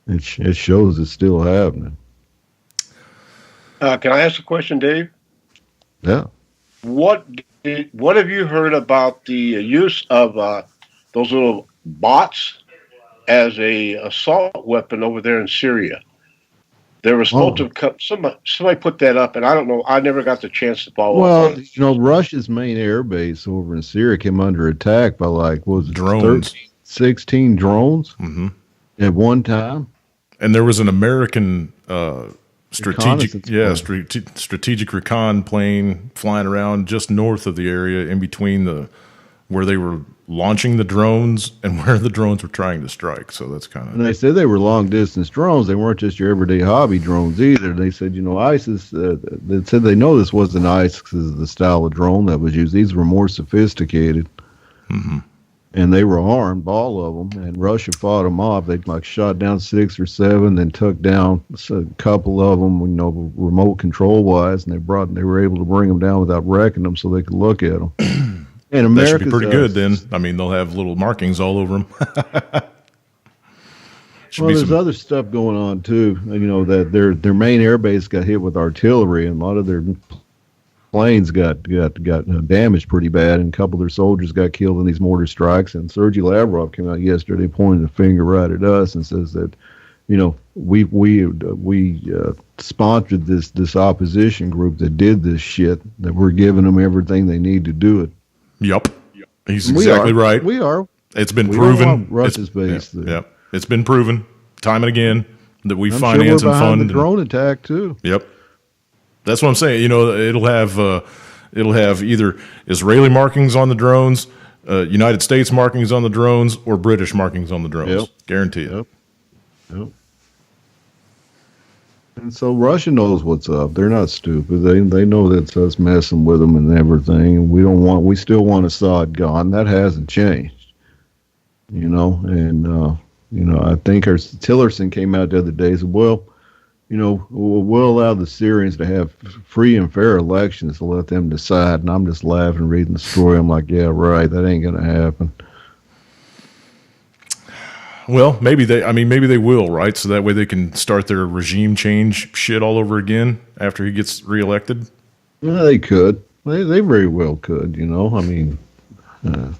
it shows it's still happening. Can I ask a question, Dave? Yeah. What have you heard about the use of those little bots as a assault weapon over there in Syria? They were supposed to come. Somebody put that up, and I don't know. I never got the chance to follow up. Well, Russia's main air base over in Syria came under attack by drones, 16 drones at one time. And there was an American strategic recon plane flying around just north of the area, in between where they were launching the drones and where the drones were trying to strike. So that's kind of... And they said they were long-distance drones. They weren't just your everyday hobby drones either. They said, ISIS... they said they know this wasn't ISIS, the style of drone that was used. These were more sophisticated. Mm-hmm. And they were armed, all of them. And Russia fought them off. They shot down 6 or 7, then took down a couple of them, remote control-wise. And they were able to bring them down without wrecking them so they could look at them. And America should be pretty good then. I mean, they'll have little markings all over them. There's other stuff going on too. That their main air base got hit with artillery, and a lot of their planes got damaged pretty bad, and a couple of their soldiers got killed in these mortar strikes. And Sergei Lavrov came out yesterday pointing the finger right at us and says that, we sponsored this opposition group that did this shit, that we're giving them everything they need to do it. Yup. He's exactly right. We are. It's been We proven. don't want Russia's base. Yep. It's been proven time and again that we I'm finance sure we're and behind fund. the drone attack too. Yep. That's what I'm saying. It'll have either Israeli markings on the drones, United States markings on the drones, or British markings on the drones. Yep. Guarantee it. Yep. And so Russia knows what's up. They're not stupid. They know that's us messing with them and everything. And we still want Assad gone. That hasn't changed. And I think Tillerson came out the other day and said, well, we'll allow the Syrians to have free and fair elections to let them decide. And I'm just laughing reading the story. I'm like, yeah, right. That ain't going to happen. Well, maybe they will, right? So that way they can start their regime change shit all over again after he gets reelected. Well, they could. They very well could. I mean, I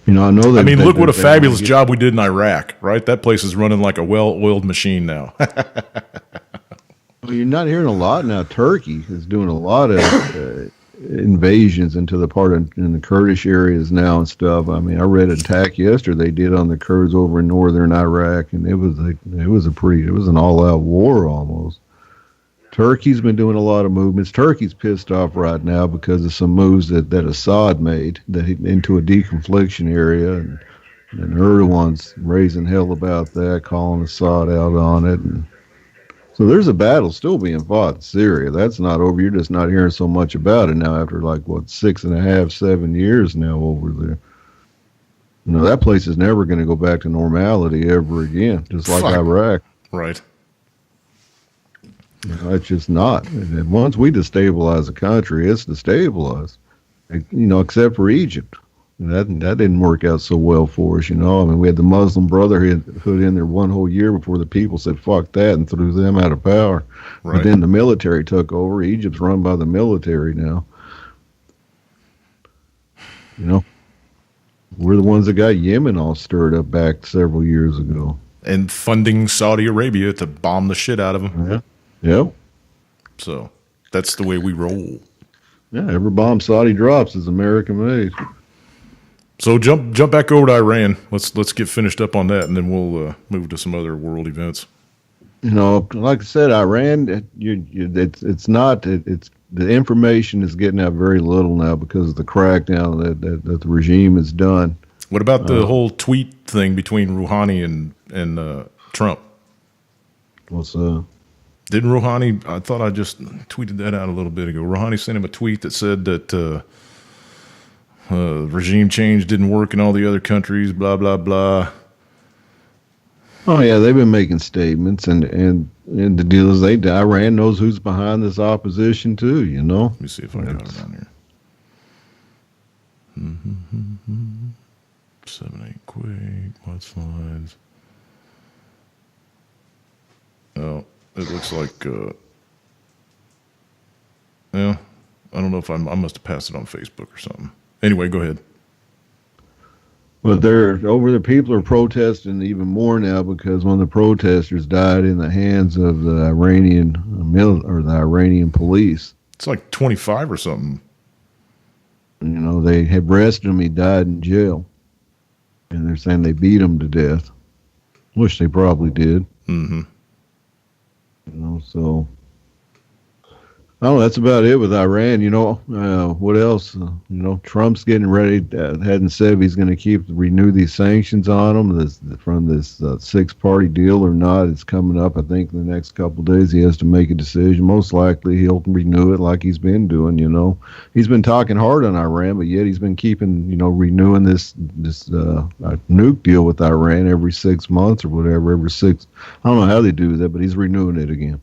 know that. I mean, look what a fabulous job we did in Iraq, right? That place is running like a well-oiled machine now. Well, you're not hearing a lot now. Turkey is doing a lot of invasions into the part in the Kurdish areas now and stuff. I mean, I read an attack yesterday they did on the Kurds over in northern Iraq, and it was an all-out war almost. Turkey's been doing a lot of movements. Turkey's pissed off right now because of some moves that Assad made into a deconfliction area, and Erdogan's raising hell about that, calling Assad out on it. And so there's a battle still being fought in Syria. That's not over. You're just not hearing so much about it now after 6.5, 7 years now over there. That place is never going to go back to normality ever again, just like Iraq. Right. It's just not. And once we destabilize a country, it's destabilized. Except for Egypt. That didn't work out so well for us, I mean, we had the Muslim Brotherhood in there one whole year before the people said, fuck that, and threw them out of power. Right. But then the military took over. Egypt's run by the military now. We're the ones that got Yemen all stirred up back several years ago. And funding Saudi Arabia to bomb the shit out of them. Yeah. Yep. So that's the way we roll. Yeah, every bomb Saudi drops is American made. So jump back over to Iran. Let's get finished up on that, and then we'll move to some other world events. Like I said, Iran. It's not. It's the information is getting out very little now because of the crackdown that the regime has done. What about the whole tweet thing between Rouhani and Trump? What's Didn't Rouhani? I thought I just tweeted that out a little bit ago. Rouhani sent him a tweet that said that regime change didn't work in all the other countries. Blah blah blah. Oh yeah, they've been making statements, and the deal is Iran knows who's behind this opposition too. Let me see if I got it on here. 7-8 Quake, what slides? Oh, it looks like. Yeah, I don't know if I must have passed it on Facebook or something. Anyway, go ahead. But people are protesting even more now because one of the protesters died in the hands of the Iranian the Iranian police. It's like 25 or something. They had arrested him. He died in jail, and they're saying they beat him to death, which they probably did. Mm-hmm. So. Oh, that's about it with Iran. What else? Trump's getting ready. Hadn't said if he's going to renew these sanctions on them from this 6-party deal or not. It's coming up. I think in the next couple of days he has to make a decision. Most likely he'll renew it like he's been doing. He's been talking hard on Iran, but yet he's been keeping renewing this nuke deal with Iran every 6 months or whatever. Every 6. I don't know how they do that, but he's renewing it again.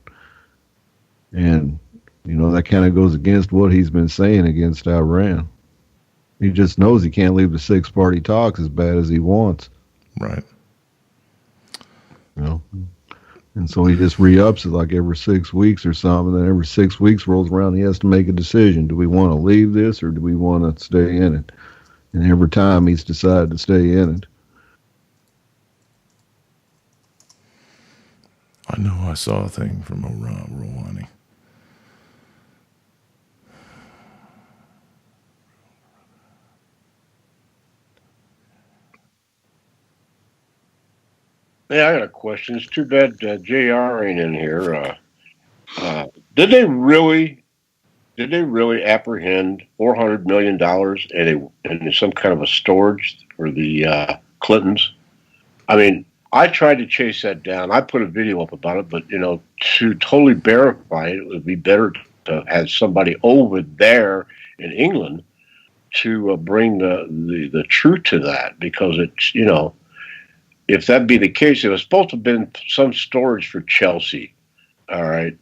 And that kind of goes against what he's been saying against Iran. He just knows he can't leave the 6-party talks as bad as he wants. Right. And so he just re-ups it like every 6 weeks or something. And then every 6 weeks rolls around, he has to make a decision. Do we want to leave this or do we want to stay in it? And every time he's decided to stay in it. I know I saw a thing from Rwani. Yeah, I got a question. It's too bad JR ain't in here. Did they really apprehend $400 million in some kind of a storage for the Clintons? I mean, I tried to chase that down. I put a video up about it, but to totally verify it, it would be better to have somebody over there in England to bring the truth to that, because it's if that be the case, it was supposed to have been some storage for Chelsea. All right.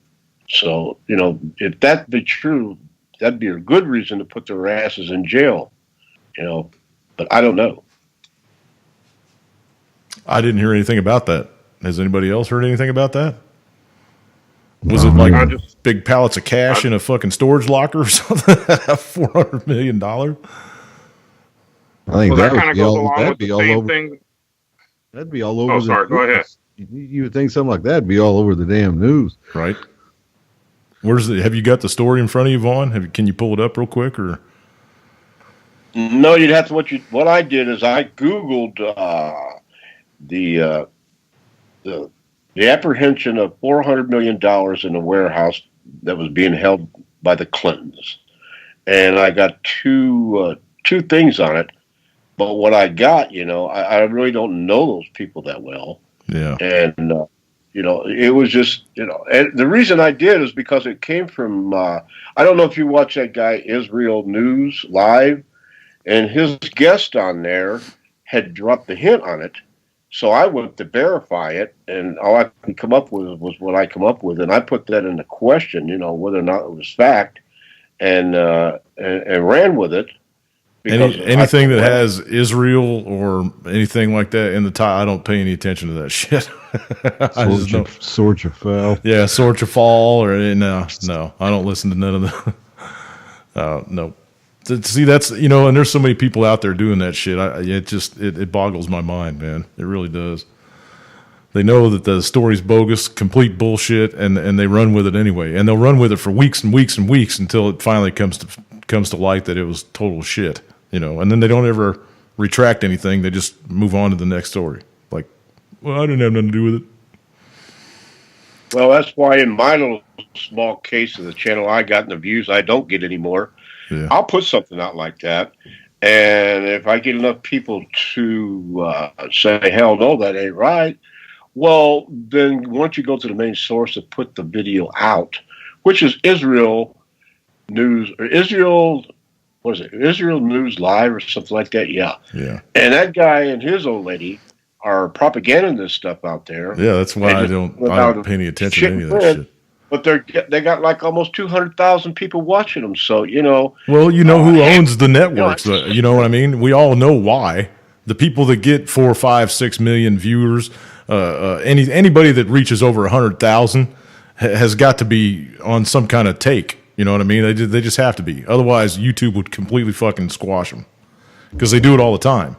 So, if that be true, that'd be a good reason to put their asses in jail, but I don't know. I didn't hear anything about that. Has anybody else heard anything about that? Was it like big pallets of cash in a fucking storage locker or something? $400 million? I think that kind of goes along with the same over. thing. That'd be all over. Oh, sorry. Go ahead. You would think something like that'd be all over the damn news, right? Have you got the story in front of you, Vaughn? Can you pull it up real quick, or? No, you'd have to. What I did is I Googled the apprehension of $400 million in a warehouse that was being held by the Clintons, and I got two things on it. But what I got, I really don't know those people that well. Yeah. And, it was just, and the reason I did is because it came from, I don't know if you watch that guy, Israel News Live, and his guest on there had dropped the hint on it. So I went to verify it, and all I could come up with was what I come up with. And I put that into question, whether or not it was fact, and ran with it. Anything that has Israel or anything like that in the title, I don't pay any attention to that shit. Sort your fall. Yeah, sort your fall, or no, I don't listen to none of that. No. See, that's and there's so many people out there doing that shit. It boggles my mind, man. It really does. They know that the story's bogus, complete bullshit, and they run with it anyway, and they'll run with it for weeks and weeks and weeks until it finally comes to light that it was total shit. And then they don't ever retract anything. They just move on to the next story. Like, well, I didn't have nothing to do with it. Well, that's why in my little small case of the channel I got and the views I don't get anymore, I'll put something out like that. And if I get enough people to say, hell no, that ain't right, well, then once you go to the main source to put the video out, which is Israel News, or Israel News Live or something like that? Yeah. Yeah. And that guy and his old lady are propaganding this stuff out there. Yeah, that's why I don't pay any attention to any of that shit. But they got like almost 200,000 people watching them. So, Well, who owns the networks? You know what I mean? We all know why. The people that get 4, 5, 6 million viewers, anybody that reaches over 100,000 has got to be on some kind of take. You know what I mean? They just have to be. Otherwise, YouTube would completely fucking squash them because they do it all the time.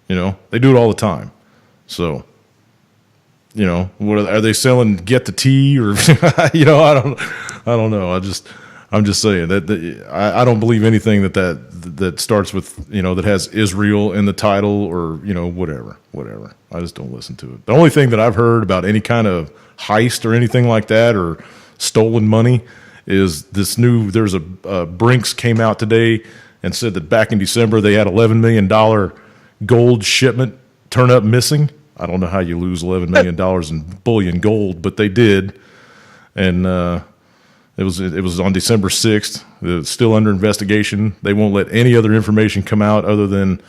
They do it all the time. So, what are they selling? Get the tea or I don't know. I'm just saying that I don't believe anything that starts with that has Israel in the title or whatever. I just don't listen to it. The only thing that I've heard about any kind of heist or anything like that or stolen money is this there's a Brinks came out today and said that back in December they had $11 million gold shipment turn up missing. I don't know how you lose $11 million in bullion gold, but they did. And it was on December 6th. It's still under investigation. They won't let any other information come out other than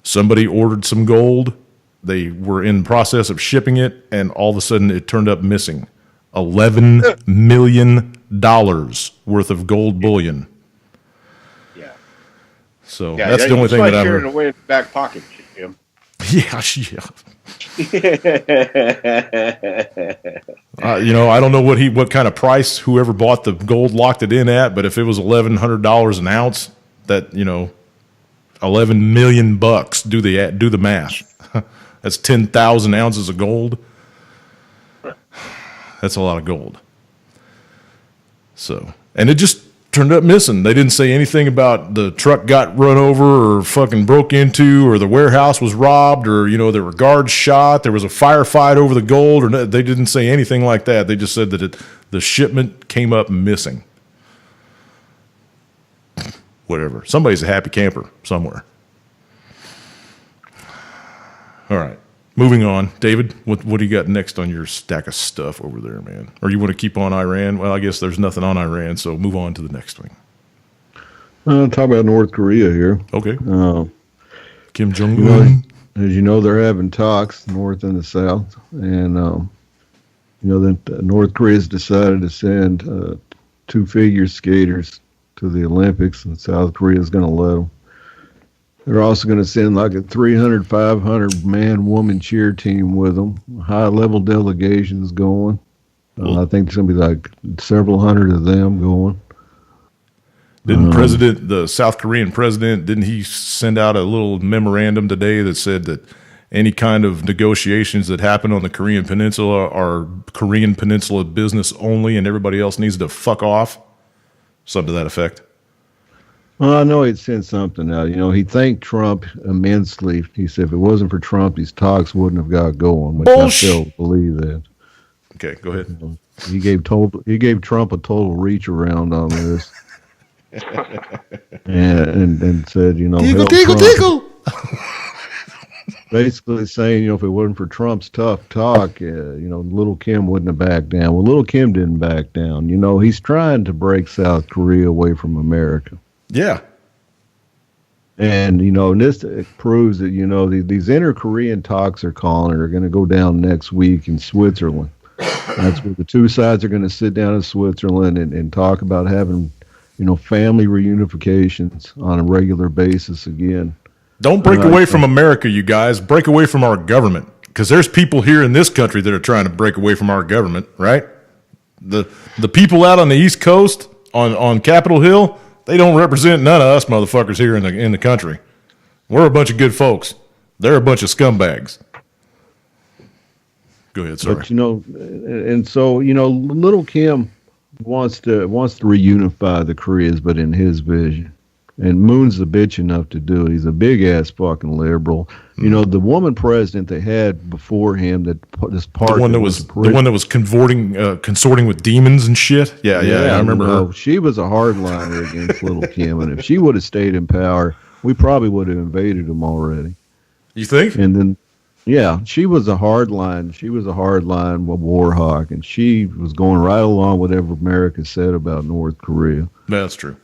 somebody ordered some gold. They were in the process of shipping it, and all of a sudden it turned up missing. $11 million worth of gold bullion. Yeah. So that's the only thing that I've heard. Away in the back pocket, Jim. Yeah. I don't know what kind of price whoever bought the gold locked it in at, but if it was $1,100 an ounce, that $11 million bucks. Do the math. That's 10,000 ounces of gold. That's a lot of gold. So, and it just turned up missing. They didn't say anything about the truck got run over or fucking broke into or the warehouse was robbed or, there were guards shot. There was a firefight over the gold. Or they didn't say anything like that. They just said that the shipment came up missing. Whatever. Somebody's a happy camper somewhere. All right. Moving on. David, what do you got next on your stack of stuff over there, man? Or you want to keep on Iran? Well, I guess there's nothing on Iran, so move on to the next thing. Talk about North Korea here. Okay. Kim Jong-un. As you know, they're having talks, North and the South. And, that North Korea's decided to send two figure skaters to the Olympics, and South Korea's going to let them. They're also going to send like a 300, 500 man woman cheer team with them. High level delegations going. I think there's going to be like several hundred of them going. Didn't the South Korean president, didn't he send out a little memorandum today that said that any kind of negotiations that happen on the Korean Peninsula are Korean Peninsula business only and everybody else needs to fuck off? Something to that effect. Well, I know he'd sent something out. He thanked Trump immensely. He said if it wasn't for Trump, these talks wouldn't have got going. Which I still believe that. Okay, go ahead. He gave Trump a total reach around on this, and said, tickle. Basically saying, if it wasn't for Trump's tough talk, little Kim wouldn't have backed down. Well, little Kim didn't back down. He's trying to break South Korea away from America. Yeah. And, this proves that, these inter-Korean talks are going to go down next week in Switzerland. That's where the two sides are going to sit down in Switzerland and talk about having, family reunifications on a regular basis again. Don't break away from America, you guys. Break away from our government. Because there's people here in this country that are trying to break away from our government, right? The people out on the East Coast, on Capitol Hill, they don't represent none of us motherfuckers here in the country. We're a bunch of good folks. They're a bunch of scumbags. Go ahead, sorry. But, and so, little Kim wants to reunify the Koreas, but in his vision. And Moon's a bitch enough to do it. He's a big-ass fucking liberal. The woman president they had before him, the one that was consorting with demons and shit. Yeah, I remember her. She was a hardliner against little Kim, and if she would have stayed in power, we probably would have invaded them already. You think? And then, yeah, she was a hardline. She was a hardline war hawk, and she was going right along with whatever America said about North Korea. That's true.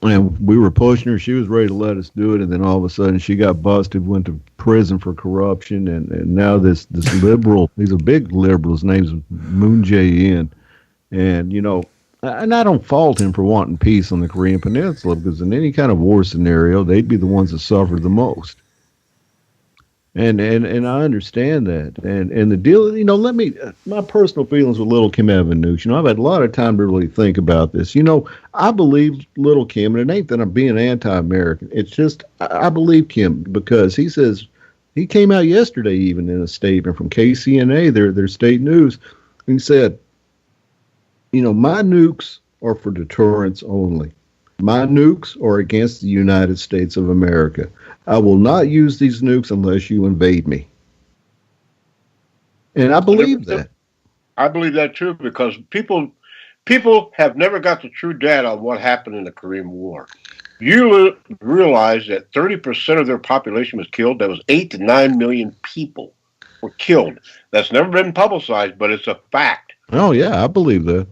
And we were pushing her. She was ready to let us do it. And then all of a sudden she got busted, went to prison for corruption. And now this liberal, he's a big liberal. His name's Moon Jae-in. And, and I don't fault him for wanting peace on the Korean Peninsula because in any kind of war scenario, they'd be the ones that suffer the most. And I understand that. And the deal, my personal feelings with Little Kim having nukes, I've had a lot of time to really think about this. I believe Little Kim, and it ain't that I'm being anti-American. It's just, I believe Kim because he says, he came out yesterday even in a statement from KCNA, their state news, and he said, my nukes are for deterrence only. My nukes are against the United States of America. I will not use these nukes unless you invade me. And I believe that. I believe that too, because people have never got the true data on what happened in the Korean War. You realize that 30% of their population was killed. That was 8 to 9 million people were killed. That's never been publicized, but it's a fact. Oh, yeah, I believe that.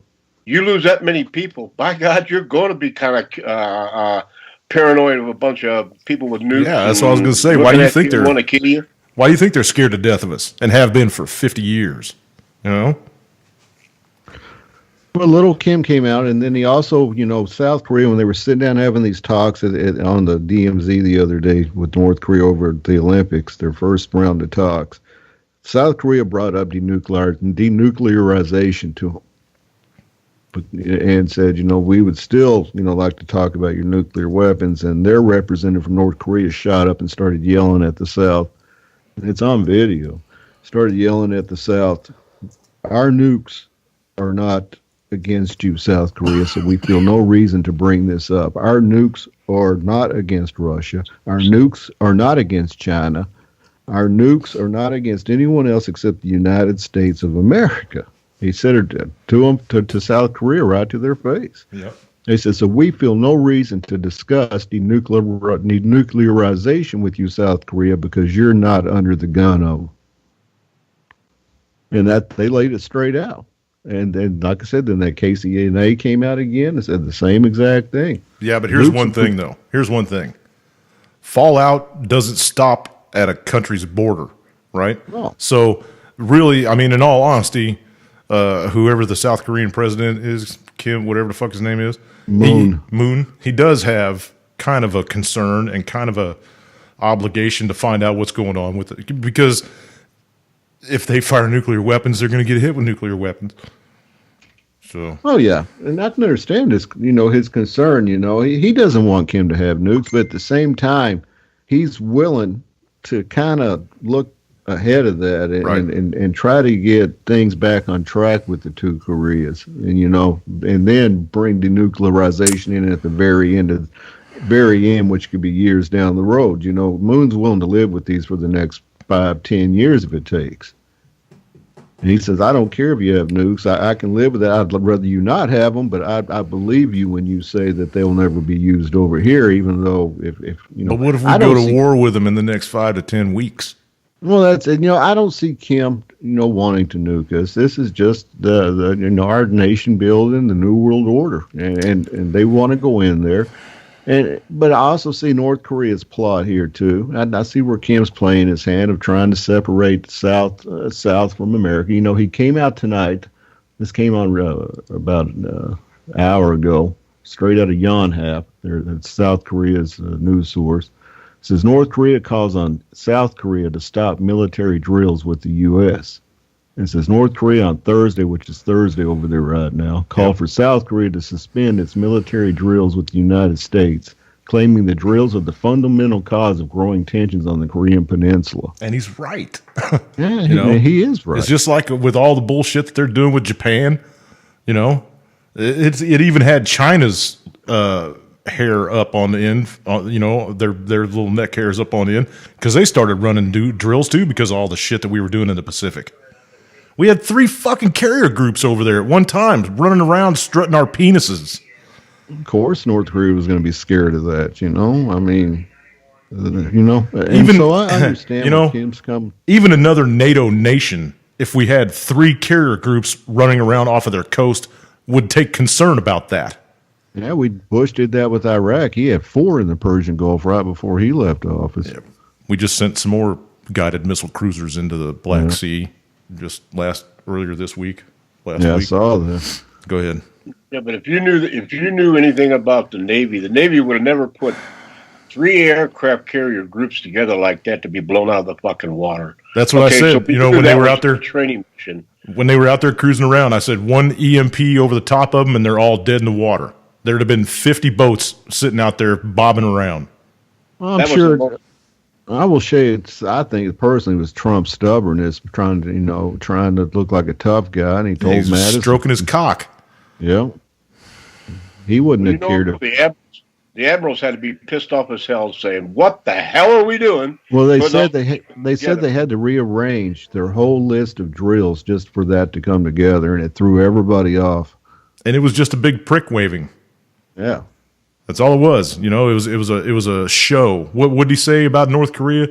You lose that many people, by God, you're going to be kind of paranoid of a bunch of people with nukes. Yeah, that's what I was going to say. Why do you think they're want to kill you? Why do you think they're scared to death of us and have been for 50 years? Well, Little Kim came out, and then he also, South Korea, when they were sitting down having these talks on the DMZ the other day with North Korea over at the Olympics, their first round of talks, South Korea brought up denuclearization to them. And said, we would still, like to talk about your nuclear weapons. And their representative from North Korea shot up and started yelling at the South. And it's on video. Started yelling at the South, our nukes are not against you, South Korea, so we feel no reason to bring this up. Our nukes are not against Russia. Our nukes are not against China. Our nukes are not against anyone else except the United States of America. He said it to South Korea right to their face. Yep. He said, so we feel no reason to discuss denuclearization with you, South Korea, because you're not under the gun of them. And that they laid it straight out. And then, like I said, then that KCNA came out again and said the same exact thing. Yeah, but here's one thing, though. Here's one thing. Fallout doesn't stop at a country's border, right? No. So, really, I mean, in all honesty, whoever the South Korean president is, Kim, whatever the fuck his name is, Moon, he does have kind of a concern and kind of a obligation to find out what's going on with it. Because if they fire nuclear weapons, they're going to get hit with nuclear weapons. So. Oh yeah, and I can understand his, his concern. He doesn't want Kim to have nukes, but at the same time, he's willing to kind of look ahead of that and try to get things back on track with the two Koreas, and then bring denuclearization in at the very end, which could be years down the road. Moon's willing to live with these for the next 5-10 years if it takes. And he says, I don't care if you have nukes. I can live with that. I'd rather you not have them, but I believe you when you say that they'll never be used over here, even though if But what if we go to war with them in the next 5 to 10 weeks? Well, that's it. I don't see Kim, wanting to nuke us. This is just the our nation building, the New World Order, and they want to go in there. But I also see North Korea's plot here too. I see where Kim's playing his hand of trying to separate South from America. He came out tonight. This came on about an hour ago, straight out of Yonhap. That's South Korea's news source. It says North Korea calls on South Korea to stop military drills with the U.S. It says North Korea on Thursday, which is Thursday over there right now, called for South Korea to suspend its military drills with the United States, claiming the drills are the fundamental cause of growing tensions on the Korean Peninsula. And he's right. Yeah, he is right. It's just like with all the bullshit that they're doing with Japan. It even had China's hair up on the end, their little neck hairs up on the end, because they started running drills too because of all the shit that we were doing in the Pacific. We had 3 fucking carrier groups over there at one time running around strutting our penises. Of course, North Korea was going to be scared of that, I mean, even, so I understand where Kim's coming. Even another NATO nation, if we had 3 carrier groups running around off of their coast, would take concern about that. Yeah, Bush did that with Iraq. He had 4 in the Persian Gulf right before he left office. Yeah. We just sent some more guided missile cruisers into the Black Sea just earlier this week. I saw that. Go ahead. Yeah, but if you knew anything about the Navy would have never put 3 aircraft carrier groups together like that to be blown out of the fucking water. That's what I said. So when they were out there training mission. When they were out there cruising around, I said 1 EMP over the top of them, and they're all dead in the water. There'd have been 50 boats sitting out there bobbing around. Well, I'm sure. I will say I think personally it was Trump's stubbornness, trying to look like a tough guy, and he told Mattis stroking his cock. Yeah, he wouldn't have cared. The admirals had to be pissed off as hell, saying, "What the hell are we doing?" Well, they said they had to rearrange their whole list of drills just for that to come together, and it threw everybody off. And it was just a big prick waving. Yeah. That's all it was. It was a show. What did he say about North Korea?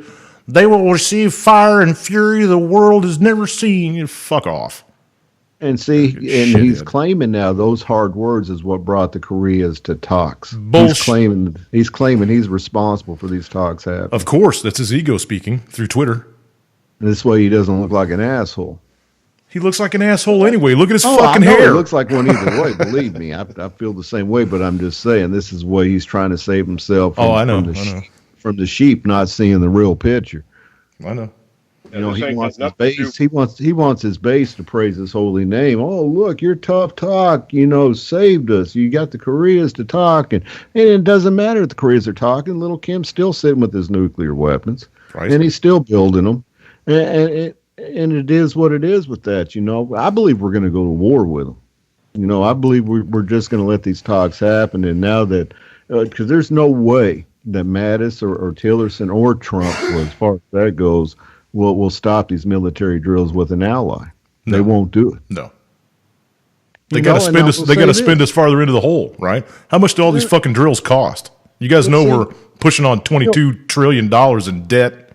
They will receive fire and fury the world has never seen. Fuck off. And see, and he's claiming now those hard words is what brought the Koreas to talks. Bullshit. He's claiming he's responsible for these talks happening. Of course, that's his ego speaking through Twitter. This way he doesn't look like an asshole. He looks like an asshole anyway. Look at his fucking hair. He looks like one either way. Believe me, I feel the same way. But I'm just saying, this is the way he's trying to save himself. From the sheep not seeing the real picture. I know. He wants his base. He wants his base to praise his holy name. Oh, look, your tough talk, saved us. You got the Koreas to talk, and it doesn't matter if the Koreas are talking. Little Kim's still sitting with his nuclear weapons, right. And he's still building them. And it is what it is with that. I believe we're going to go to war with them. I believe we're just going to let these talks happen. And now that, because there's no way that Mattis or Tillerson or Trump, as far as that goes, will stop these military drills with an ally. No. They won't do it. No. They got to spend us. They got to spend us farther into the hole, right? How much do all these fucking drills cost? You guys know we're pushing on $22 trillion in debt.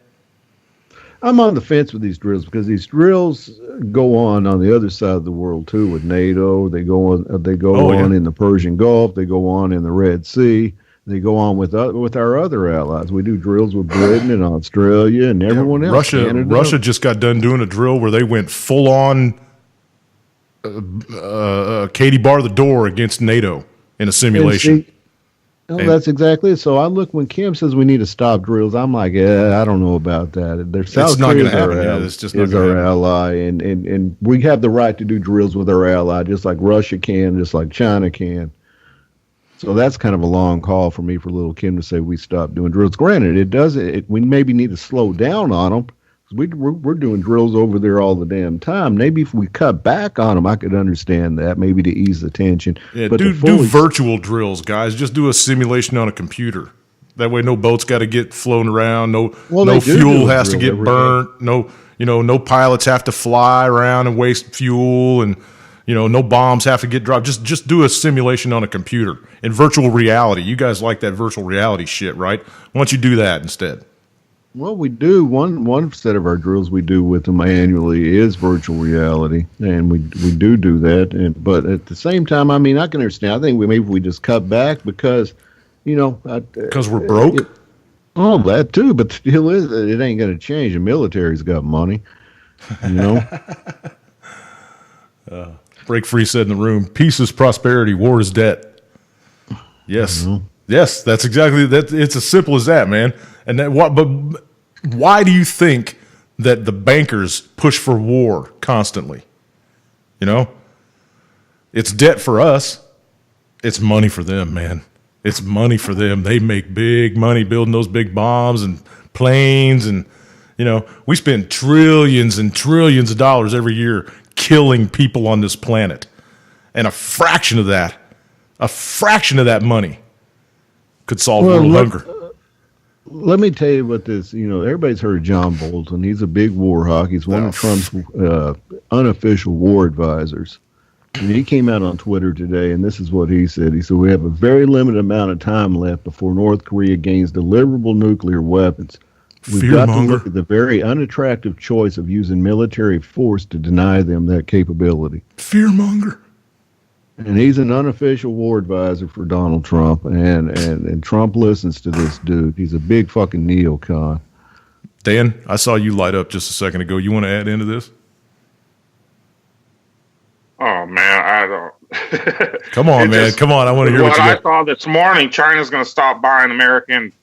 I'm on the fence with these drills because these drills go on the other side of the world too with NATO. They go on. They go on in the Persian Gulf. They go on in the Red Sea. They go on with our other allies. We do drills with Britain and Australia and everyone else. Russia just got done doing a drill where they went full on Katie bar the door against NATO in a simulation. That's exactly it. So I look when Kim says we need to stop drills. I'm like, I don't know about that. It's not going to happen. It's just not our ally, and we have the right to do drills with our ally, just like Russia can, just like China can. So that's kind of a long call for me for little Kim to say we stop doing drills. Granted, we maybe need to slow down on them. We're doing drills over there all the damn time. Maybe if we cut back on them, I could understand that, maybe to ease the tension. Yeah, but do virtual drills, guys. Just do a simulation on a computer. That way, no boats got to get flown around. No fuel has to get burnt. No pilots have to fly around and waste fuel, and no bombs have to get dropped. Just do a simulation on a computer in virtual reality. You guys like that virtual reality shit, right? Why don't you do that instead? Well, we do. One set of our drills we do with them annually is virtual reality, and we do that. But at the same time, I mean, I can understand. I think maybe we just cut back because, because we're broke. That too. But still, it ain't going to change. The military's got money, Break Free said in the room, peace is prosperity, war is debt. Yes. Mm-hmm. Yes, that's exactly that. It's as simple as that, man. And but why do you think that the bankers push for war constantly? It's debt for us. It's money for them, man. It's money for them. They make big money building those big bombs and planes, and we spend trillions and trillions of dollars every year killing people on this planet, and a fraction of that money could solve world hunger. Let me tell you what this, everybody's heard of John Bolton. He's a big war hawk. He's one of Trump's unofficial war advisors. And he came out on Twitter today, and this is what he said. He said, we have a very limited amount of time left before North Korea gains deliverable nuclear weapons. We've got to look at the very unattractive choice of using military force to deny them that capability. Fearmonger. And he's an unofficial war advisor for Donald Trump, and Trump listens to this dude. He's a big fucking neocon. Dan, I saw you light up just a second ago. You want to add into this? Oh, man, I don't. Come on, man. Come on. I want to hear what you got. I saw this morning, China's going to stop buying American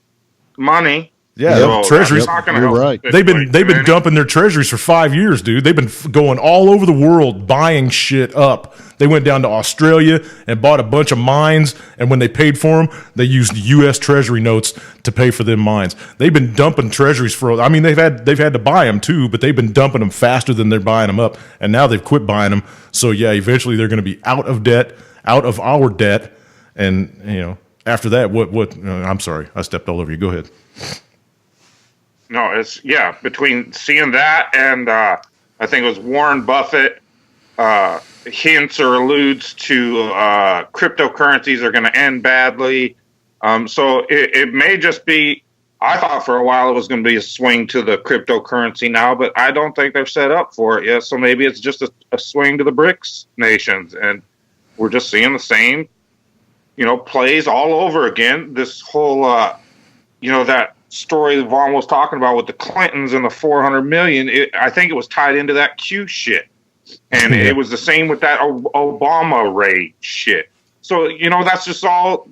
money. Yeah, so treasuries. You're right. They've been dumping their treasuries for 5 years, dude. They've been going all over the world buying shit up. They went down to Australia and bought a bunch of mines, and when they paid for them, they used U.S. Treasury notes to pay for them mines. They've been dumping treasuries for. I mean, they've had to buy them too, but they've been dumping them faster than they're buying them up, and now they've quit buying them. So yeah, eventually they're going to be out of debt, out of our debt, and after that, what? I'm sorry, I stepped all over you. Go ahead. No, it's between seeing that and I think it was Warren Buffett hints or alludes to cryptocurrencies are going to end badly. So it may just be, I thought for a while it was going to be a swing to the cryptocurrency now, but I don't think they're set up for it yet. So maybe it's just a swing to the BRICS nations, and we're just seeing the same, plays all over again. This whole, that story that Vaughn was talking about with the Clintons and the $400 million, I think it was tied into that Q shit. And it was the same with that Obama raid shit. So, that's just all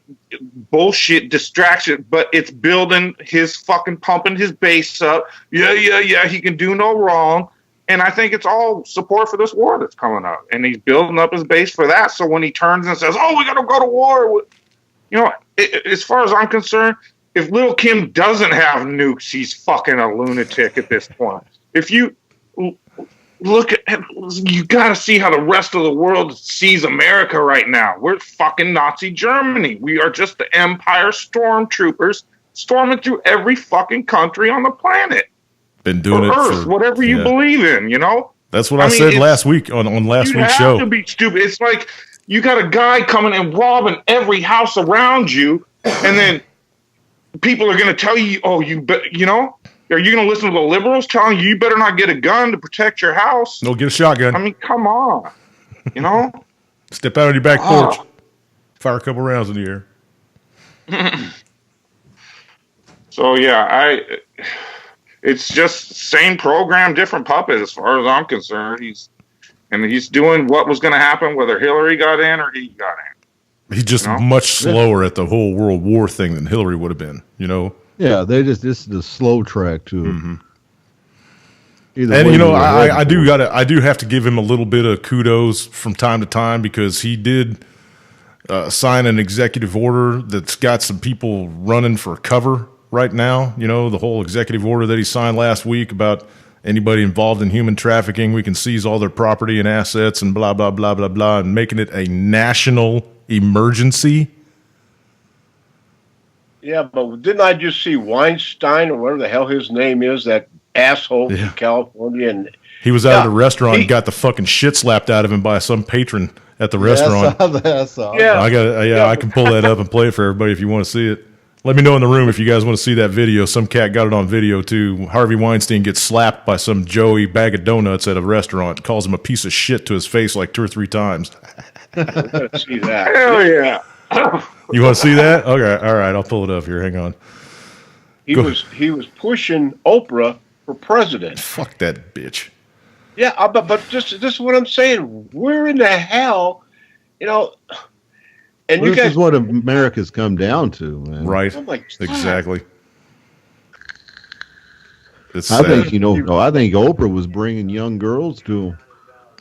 bullshit distraction, but it's building his fucking pumping his base up. Yeah, he can do no wrong. And I think it's all support for this war that's coming up. And he's building up his base for that. So when he turns and says, we got to go to war, as far as I'm concerned, if Lil' Kim doesn't have nukes, he's fucking a lunatic at this point. If you look at, you got to see how the rest of the world sees America right now. We're fucking Nazi Germany. We are just the Empire stormtroopers storming through every fucking country on the planet. Been doing it Earth, whatever you believe in, you know? That's what I said last week on last week's show. You have to be stupid. It's like you got a guy coming and robbing every house around you, and then people are going to tell you, oh, you know? Are you going to listen to the liberals telling you better not get a gun to protect your house? No, get a shotgun. I mean, come on. You know? Step out on your back porch. Fire a couple rounds in the air. So, yeah, it's just same program, different puppet as far as I'm concerned. He's doing what was going to happen whether Hillary got in or he got in. He's just much slower at the whole World War thing than Hillary would have been, you know? Yeah, this is the slow track to it. Mm-hmm. And you know, I do have to give him a little bit of kudos from time to time because he did sign an executive order that's got some people running for cover right now. You know, the whole executive order that he signed last week about anybody involved in human trafficking, we can seize all their property and assets and blah, blah, blah, blah, blah, and making it a national emergency. Yeah, but didn't I just see Weinstein or whatever the hell his name is, that asshole from California? And he was out at a restaurant and got the fucking shit slapped out of him by some patron at the restaurant. I saw that. I can pull that up and play it for everybody if you want to see it. Let me know in the room if you guys want to see that video. Some cat got it on video too. Harvey Weinstein gets slapped by some Joey bag of donuts at a restaurant, calls him a piece of shit to his face like 2 or 3 times. Let's see that. Hell yeah. You want to see that? Okay, all right, I'll pull it up here. Hang on. He was pushing Oprah for president. Fuck that bitch. Yeah, but this is what I'm saying. Where in the hell, you know? And this is what America's come down to, man. Right. Oh my God. Exactly. I think I think Oprah was bringing young girls to him.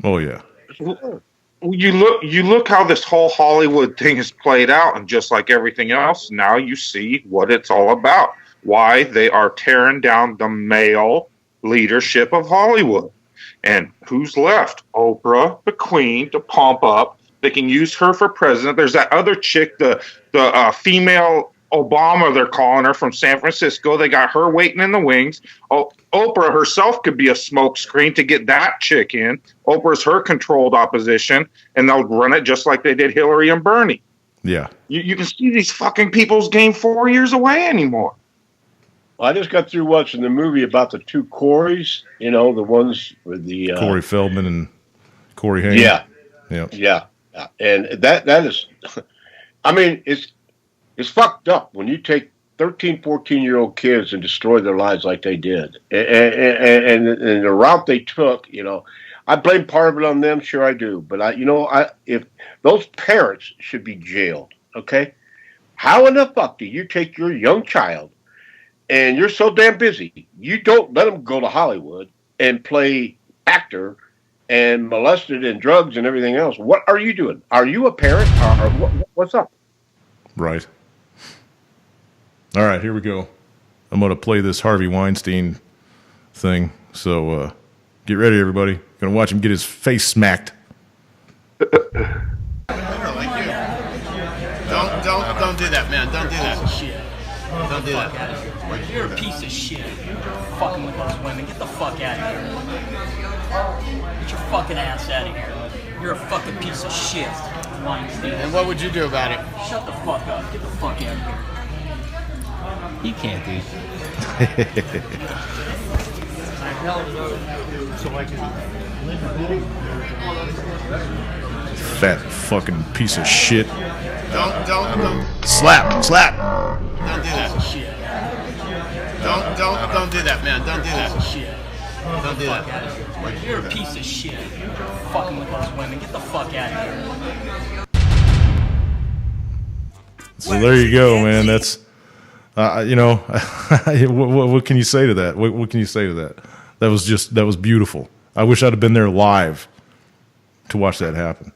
Oh yeah. You look how this whole Hollywood thing is played out, and just like everything else, now you see what it's all about. Why they are tearing down the male leadership of Hollywood. And who's left? Oprah, the queen, to pump up. They can use her for president. There's that other chick, the female Obama, they're calling her, from San Francisco. They got her waiting in the wings. Oprah herself could be a smokescreen to get that chick in. Oprah's her controlled opposition, and they'll run it just like they did Hillary and Bernie. Yeah. You can see these fucking people's game 4 years away anymore. Well, I just got through watching the movie about the 2 Coreys, you know, the ones with the... Corey Feldman and Corey Haim. Yeah. And that is... I mean, it's fucked up when you take 13, 14-year-old kids and destroy their lives like they did. And the route they took, you know, I blame part of it on them, sure I do. But, if those parents should be jailed, okay? How in the fuck do you take your young child and you're so damn busy, you don't let them go to Hollywood and play actor and molested and drugs and everything else? What are you doing? Are you a parent? Or what's up? Right. All right, here we go. I'm going to play this Harvey Weinstein thing. So get ready, everybody. Going to watch him get his face smacked. Don't do that, man. Don't do that. Shit. Don't do that. You're a piece of shit. Fucking with those women. Get the fuck out of here. Get your fucking ass out of here. You're a fucking piece of shit, Weinstein. And what would you do about it? Shut the fuck up. Get the fuck out of here. You can't do. Fat fucking piece of shit. Don't. Slap. Don't do that. Shit. Don't do that, man. Don't do that. Shit. Don't do that. You're a piece of shit. Fucking with those women. Get the fuck out of here. So there you go, man. That's, what can you say to that? What can you say to that? That was beautiful. I wish I'd have been there live to watch that happen.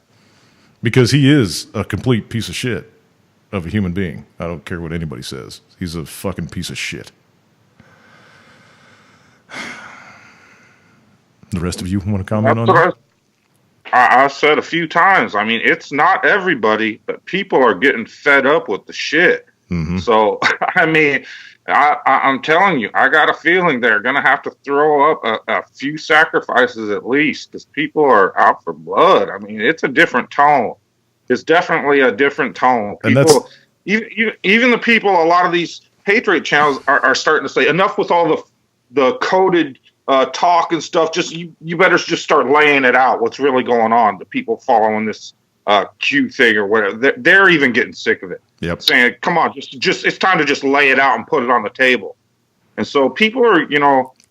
Because he is a complete piece of shit of a human being. I don't care what anybody says. He's a fucking piece of shit. The rest of you want to comment on That's that? what I said a few times. I mean, it's not everybody, but people are getting fed up with the shit. Mm-hmm. So, I mean, I'm telling you, I got a feeling they're going to have to throw up a few sacrifices at least, because people are out for blood. I mean, it's a different tone. It's definitely a different tone. People, even the people, a lot of these Patriot channels are starting to say, enough with all the coded talk and stuff. Just you better just start laying it out. What's really going on? The people following this Q thing or whatever, they're even getting sick of it. Yep. Saying, "Come on, just it's time to just lay it out and put it on the table." And so people are,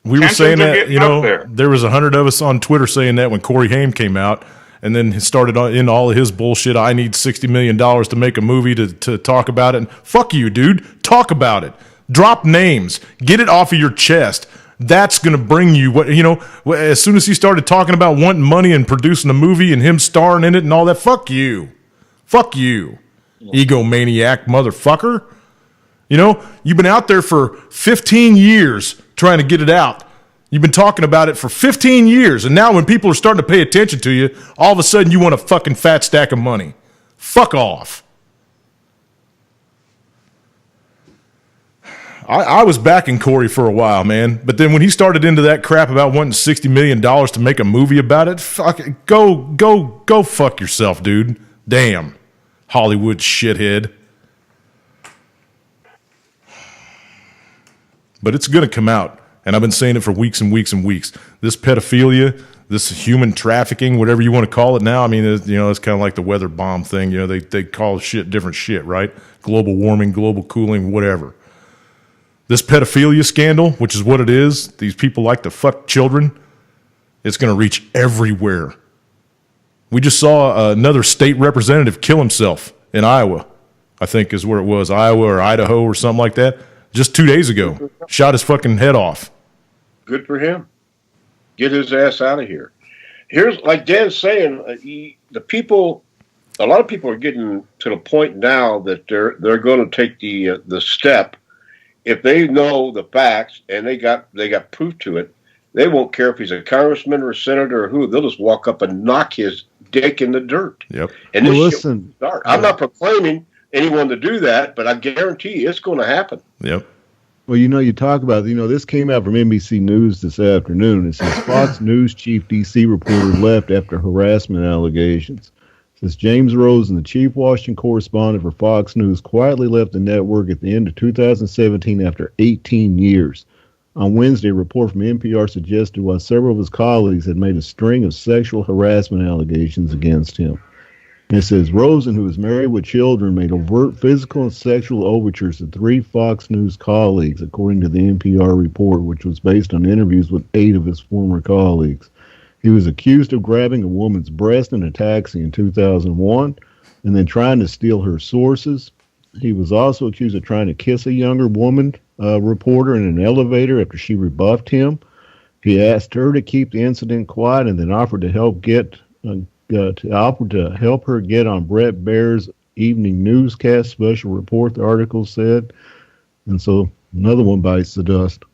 we were saying that, there was 100 of us on Twitter saying that when Corey Haim came out, and then he started in all of his bullshit. I need $60 million to make a movie to talk about it. And fuck you, dude. Talk about it. Drop names. Get it off of your chest. That's going to bring you what, as soon as he started talking about wanting money and producing a movie and him starring in it and all that, fuck you. Fuck you. Egomaniac motherfucker. You've been out there for 15 years trying to get it out. You've been talking about it for 15 years, and now when people are starting to pay attention to you, all of a sudden you want a fucking fat stack of money. Fuck off. I was backing Corey for a while, man, but then when he started into that crap about wanting $60 million to make a movie about it, go fuck yourself, dude. Damn. Hollywood shithead. But it's going to come out, and I've been saying it for weeks and weeks and weeks. This pedophilia, this human trafficking, whatever you want to call it now, I mean, it's kind of like the weather bomb thing. They call shit different shit, right? Global warming, global cooling, whatever. This pedophilia scandal, which is what it is, these people like to fuck children, it's going to reach everywhere. We just saw another state representative kill himself in Iowa, I think is where it was, Iowa or Idaho or something like that, just 2 days ago. Shot his fucking head off. Good for him. Get his ass out of here. Here's, like Dan's saying, a lot of people are getting to the point now that they're going to take the step. If they know the facts and they got proof to it, they won't care if he's a congressman or a senator or who. They'll just walk up and knock his dick in the dirt. Yep. And this shit will start. I'm not proclaiming anyone to do that, but I guarantee you it's going to happen. Yep. Well, you talk about, this came out from NBC News this afternoon. It says Fox News chief DC reporter left after harassment allegations. It says James Rosen, the chief Washington correspondent for Fox News, quietly left the network at the end of 2017 after 18 years. On Wednesday, a report from NPR suggested while several of his colleagues had made a string of sexual harassment allegations against him. And it says Rosen, who is married with children, made overt physical and sexual overtures to 3 Fox News colleagues, according to the NPR report, which was based on interviews with 8 of his former colleagues. He was accused of grabbing a woman's breast in a taxi in 2001 and then trying to steal her sources. He was also accused of trying to kiss a younger woman reporter in an elevator after she rebuffed him. He asked her to keep the incident quiet and then offered to help her get on Brett Baer's evening newscast special report, the article said. And so another one bites the dust.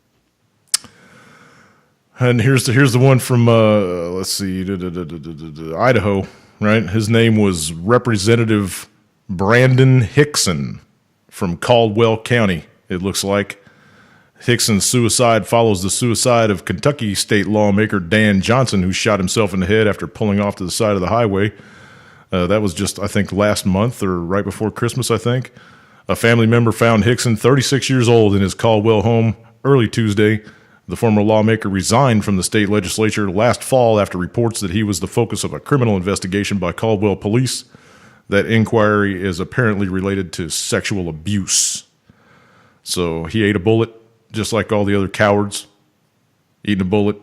And here's the one from let's see, Idaho, right? His name was Representative Brandon Hickson from Caldwell County. It looks like Hickson's suicide follows the suicide of Kentucky state lawmaker Dan Johnson, who shot himself in the head after pulling off to the side of the highway. That was just, I think, last month or right before Christmas, I think. A family member found Hickson, 36 years old, in his Caldwell home early Tuesday. The former lawmaker resigned from the state legislature last fall after reports that he was the focus of a criminal investigation by Caldwell police. That inquiry is apparently related to sexual abuse. So he ate a bullet, just like all the other cowards. Eating a bullet.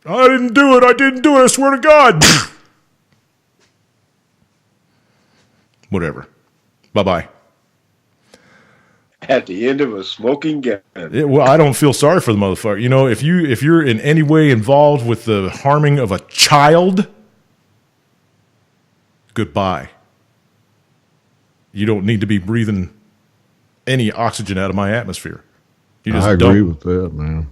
I didn't do it, I swear to God. Whatever. Bye-bye. At the end of a smoking gun. Well, I don't feel sorry for the motherfucker. If you're in any way involved with the harming of a child, goodbye. You don't need to be breathing any oxygen out of my atmosphere. You just I agree with that, man.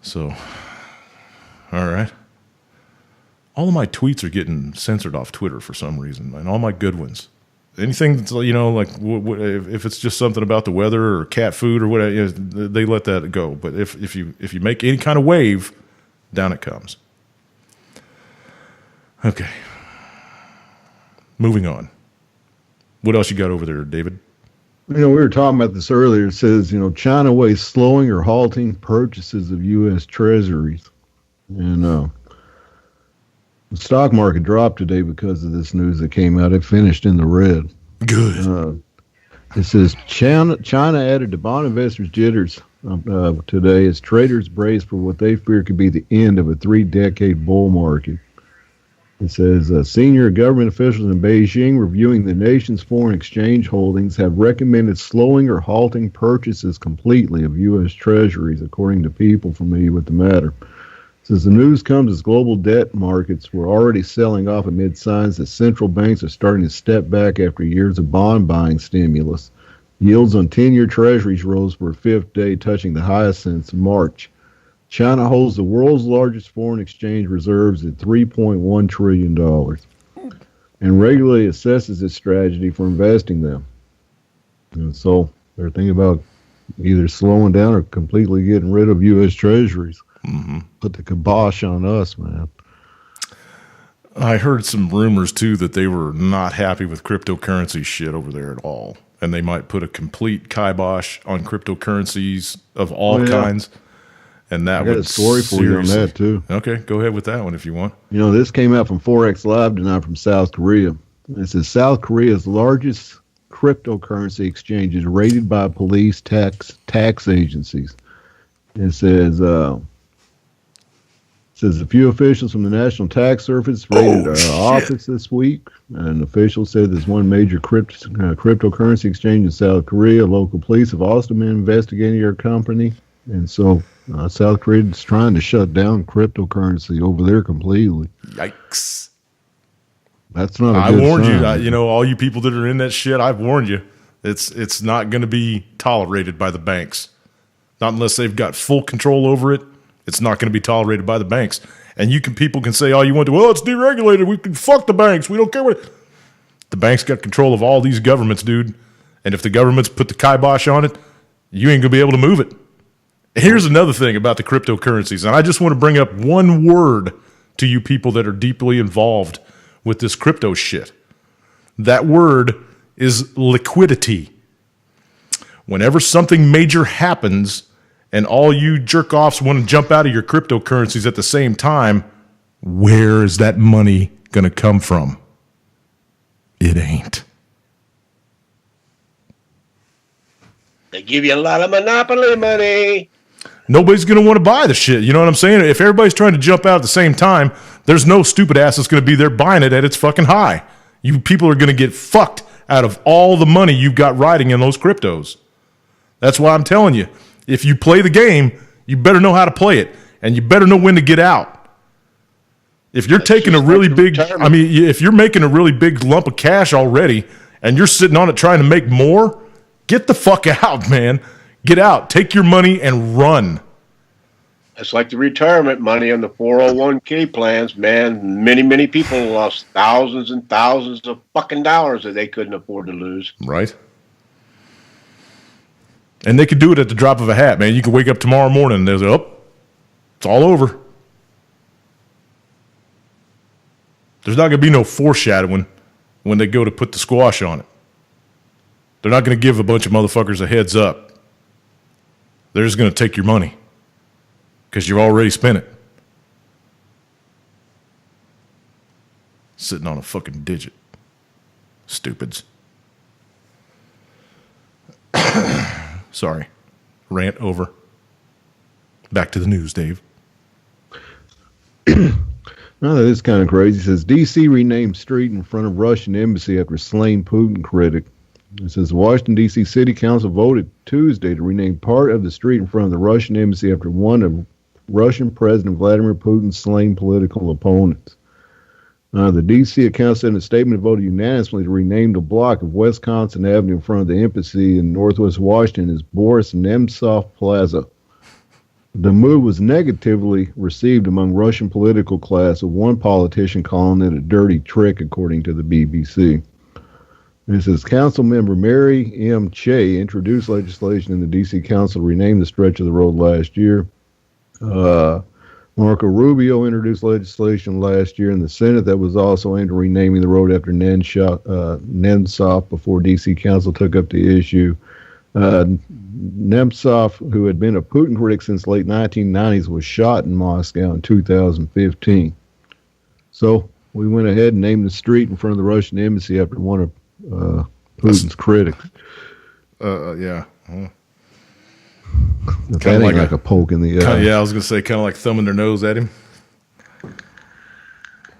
So, All right. All of my tweets are getting censored off Twitter for some reason, and all my good ones. Anything that's, like if it's just something about the weather or cat food or whatever, they let that go. But if you make any kind of wave, down it comes. Okay. Moving on. What else you got over there, David? We were talking about this earlier. It says, China weighs slowing or halting purchases of U.S. treasuries. And the stock market dropped today because of this news that came out. It finished in the red. Good. It says China added to bond investors' jitters today as traders brace for what they fear could be the end of a 3-decade bull market. It says senior government officials in Beijing reviewing the nation's foreign exchange holdings have recommended slowing or halting purchases completely of U.S. treasuries, according to people familiar with the matter. It says the news comes as global debt markets were already selling off amid signs that central banks are starting to step back after years of bond buying stimulus. Yields on 10-year treasuries rose for a fifth day, touching the highest since March. China holds the world's largest foreign exchange reserves at $3.1 trillion and regularly assesses its strategy for investing them. And so they're thinking about either slowing down or completely getting rid of U.S. treasuries. Mm-hmm. Put the kibosh on us, man. I heard some rumors, too, that they were not happy with cryptocurrency shit over there at all. And they might put a complete kibosh on cryptocurrencies of all kinds. And that I got a story for you on that, too. Okay, go ahead with that one if you want. This came out from Forex Live tonight from South Korea. It says South Korea's largest cryptocurrency exchange is raided by police tax agencies. It says a few officials from the National Tax Service raided our office this week. An official said there's one major cryptocurrency exchange in South Korea. Local police have also been investigating our company. And so South Korea is trying to shut down cryptocurrency over there completely. Yikes. That's not a I good warned sign. you. All you people that are in that shit, I've warned you. It's not going to be tolerated by the banks. Not unless they've got full control over it. It's not going to be tolerated by the banks. And people can say all you want to, well, it's deregulated. We can fuck the banks. We don't care what. The banks got control of all these governments, dude. And if the governments put the kibosh on it, you ain't going to be able to move it. Here's another thing about the cryptocurrencies, and I just want to bring up one word to you people that are deeply involved with this crypto shit. That word is liquidity. Whenever something major happens and all you jerk-offs want to jump out of your cryptocurrencies at the same time, where is that money going to come from? It ain't. They give you a lot of monopoly money. Nobody's going to want to buy the shit. You know what I'm saying? If everybody's trying to jump out at the same time, there's no stupid ass that's going to be there buying it at its fucking high. You people are going to get fucked out of all the money you've got riding in those cryptos. That's why I'm telling you, if you play the game, you better know how to play it, and you better know when to get out. If you're taking a really big, if you're making a really big lump of cash already, and you're sitting on it trying to make more, get the fuck out, man. Get out. Take your money and run. It's like the retirement money on the 401k plans, man. Many people lost thousands and thousands of fucking dollars that they couldn't afford to lose. Right. And they could do it at the drop of a hat, man. You could wake up tomorrow morning and they'll say, oh, it's all over. There's not going to be no foreshadowing when they go to put the squash on it. They're not going to give a bunch of motherfuckers a heads up. They're just going to take your money because you've already spent it. Sitting on a fucking digit. Stupids. Sorry. Rant over. Back to the news, Dave. No, that is kind of crazy. It says D.C. renamed street in front of Russian embassy after slain Putin critic. It says Washington, D.C. City Council voted Tuesday to rename part of the street in front of the Russian embassy after one of Russian President Vladimir Putin's slain political opponents. The D.C. Council said in a statement voted unanimously to rename the block of Wisconsin Avenue in front of the embassy in Northwest Washington as Boris Nemtsov Plaza. The move was negatively received among Russian political class, with one politician calling it a dirty trick, according to the BBC. It says Council member Mary M. Che introduced legislation in the D.C. Council to rename the stretch of the road last year. Marco Rubio introduced legislation last year in the Senate that was also aimed at renaming the road after Nemtsov before D.C. Council took up the issue. Nemtsov, who had been a Putin critic since late 1990s, was shot in Moscow in 2015. So we went ahead and named the street in front of the Russian embassy after one of Putin's critics. Yeah. That ain't like a poke in the eye. Yeah, I was going to say kind of like thumbing their nose at him.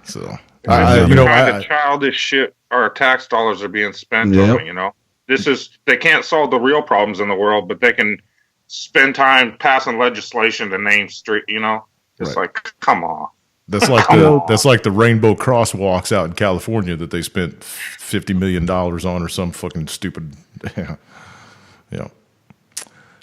So, the childish shit our tax dollars are being spent on, you know. They can't solve the real problems in the world, but they can spend time passing legislation to name street, you know. It's like, come on. That's like the rainbow crosswalks out in California that they spent $50 million on, or some fucking stupid, yeah.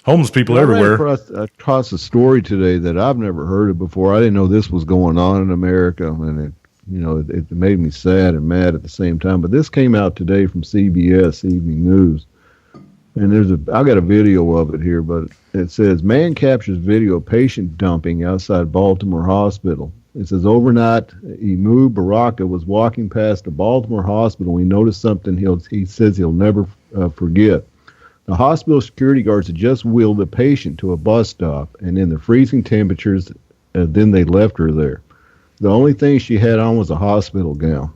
Homeless people everywhere. I across a story today that I've never heard of before. I didn't know this was going on in America, and it made me sad and mad at the same time. But this came out today from CBS Evening News, and I got a video of it here, but it says man captures video of patient dumping outside Baltimore hospital. It says overnight, Emu Baraka was walking past the Baltimore hospital. He noticed something he says he'll never forget. The hospital security guards had just wheeled a patient to a bus stop, and in the freezing temperatures, then they left her there. The only thing she had on was a hospital gown.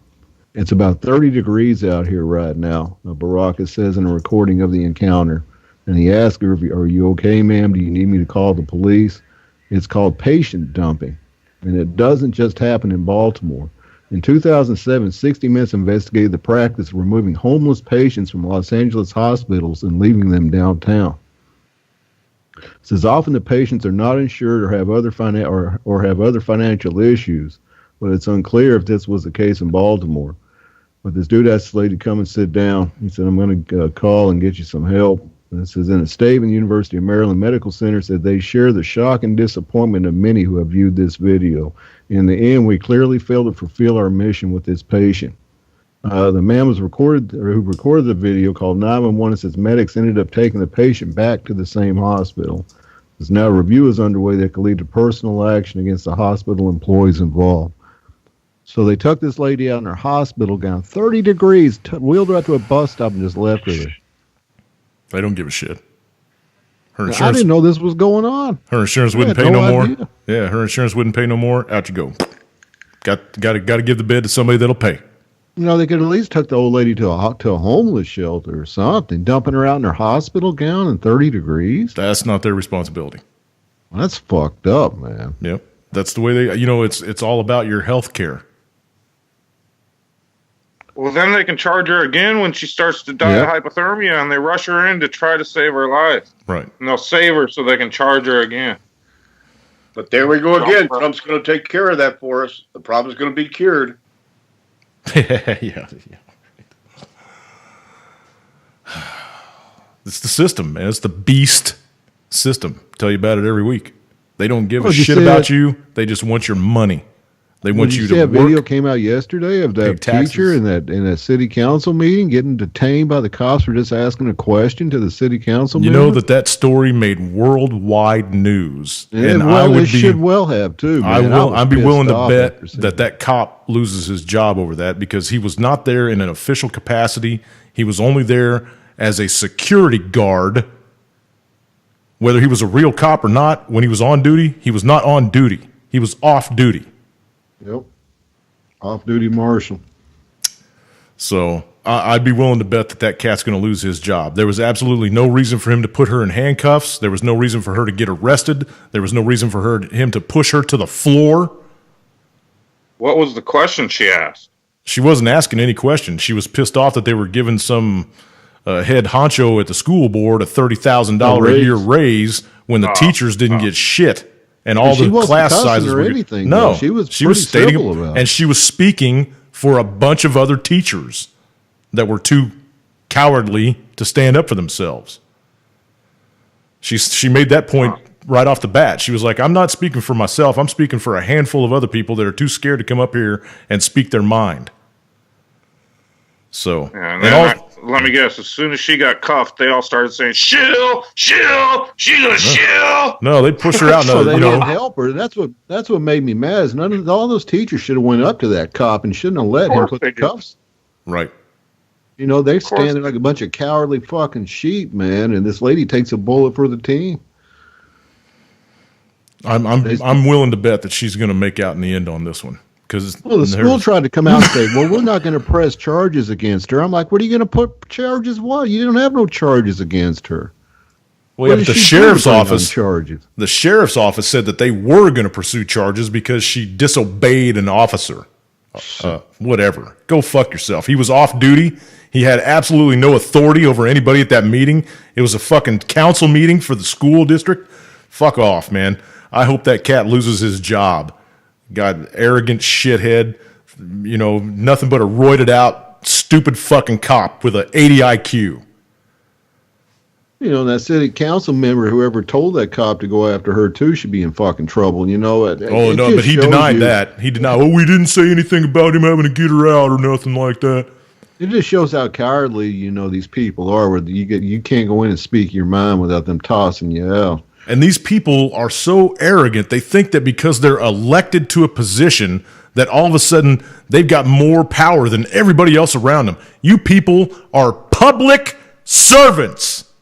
It's about 30 degrees out here right now, Baraka says in a recording of the encounter. And he asked her, "Are you okay, ma'am? Do you need me to call the police?" It's called patient dumping, and it doesn't just happen in Baltimore. In 2007, 60 Minutes investigated the practice of removing homeless patients from Los Angeles hospitals and leaving them downtown. It says often the patients are not insured or have other financial issues, but it's unclear if this was the case in Baltimore. But this dude asked the lady to come and sit down. He said, "I'm going to call and get you some help." And it says in a statement, the University of Maryland Medical Center said they share the shock and disappointment of many who have viewed this video. In the end, we clearly failed to fulfill our mission with this patient. The man who recorded the video called 911 and says medics ended up taking the patient back to the same hospital. There's now a review is underway that could lead to personal action against the hospital employees involved. So they took this lady out in her hospital gown, 30 degrees, wheeled her out to a bus stop and just left her there. They don't give a shit. Her insurance, I didn't know this was going on. Her insurance wouldn't pay no more. Yeah, her insurance wouldn't pay no more. Out you go. Got to give the bed to somebody that'll pay. You know, they could at least took the old lady to a homeless shelter or something, dumping her out in her hospital gown in 30 degrees. That's not their responsibility. That's fucked up, man. Yep. That's the way it's all about your health care. Well, then they can charge her again when she starts to die of hypothermia, and they rush her in to try to save her life. Right. And they'll save her so they can charge her again. But there we go again. Trump's going to take care of that for us. The problem's going to be cured. Yeah. It's the system, man. It's the beast system. Tell you about it every week. They don't give a shit about you. They just want your money. They want you to work. That video came out yesterday of that teacher in that city council meeting getting detained by the cops for just asking a question to the city council member? You know that story made worldwide news. And it should well have, too. Man. I'd be willing to bet that cop loses his job over that because he was not there in an official capacity. He was only there as a security guard. Whether he was a real cop or not, when he was on duty, he was not on duty. He was off duty. Yep. Off-duty marshal. So I'd be willing to bet that cat's going to lose his job. There was absolutely no reason for him to put her in handcuffs. There was no reason for her to get arrested. There was no reason for him to push her to the floor. What was the question she asked? She wasn't asking any questions. She was pissed off that they were giving some head honcho at the school board a $30,000 a year raise when the teachers didn't get shit. And all the class sizes were anything. No, she was stating about it. And she was speaking for a bunch of other teachers that were too cowardly to stand up for themselves. She made that point right off the bat. She was like, I'm not speaking for myself. I'm speaking for a handful of other people that are too scared to come up here and speak their mind. So, yeah, and then let me guess, as soon as she got cuffed, they all started saying, shill, she's a shill. No, they pushed her out. So they didn't help her. That's what made me mad. Is all those teachers should have went up to that cop and shouldn't have let him put the cuffs. Right. They stand there like a bunch of cowardly fucking sheep, man. And this lady takes a bullet for the team. I'm willing to bet that she's going to make out in the end on this one. The school tried to come out and say, well, we're not going to press charges against her. I'm like, what are you going to put charges? What? You don't have no charges against her. Well, yeah, but the sheriff's office said that they were going to pursue charges because she disobeyed an officer. Whatever. Go fuck yourself. He was off duty. He had absolutely no authority over anybody at that meeting. It was a fucking council meeting for the school district. Fuck off, man. I hope that cat loses his job. God, arrogant shithead. Nothing but a roided out, stupid fucking cop with an 80 IQ. That city council member, whoever told that cop to go after her too, should be in fucking trouble. But he denied that. He denied. Oh, we didn't say anything about him having to get her out or nothing like that. It just shows how cowardly these people are. Where you can't go in and speak your mind without them tossing you out. And these people are so arrogant, they think that because they're elected to a position that all of a sudden they've got more power than everybody else around them. You people are public servants.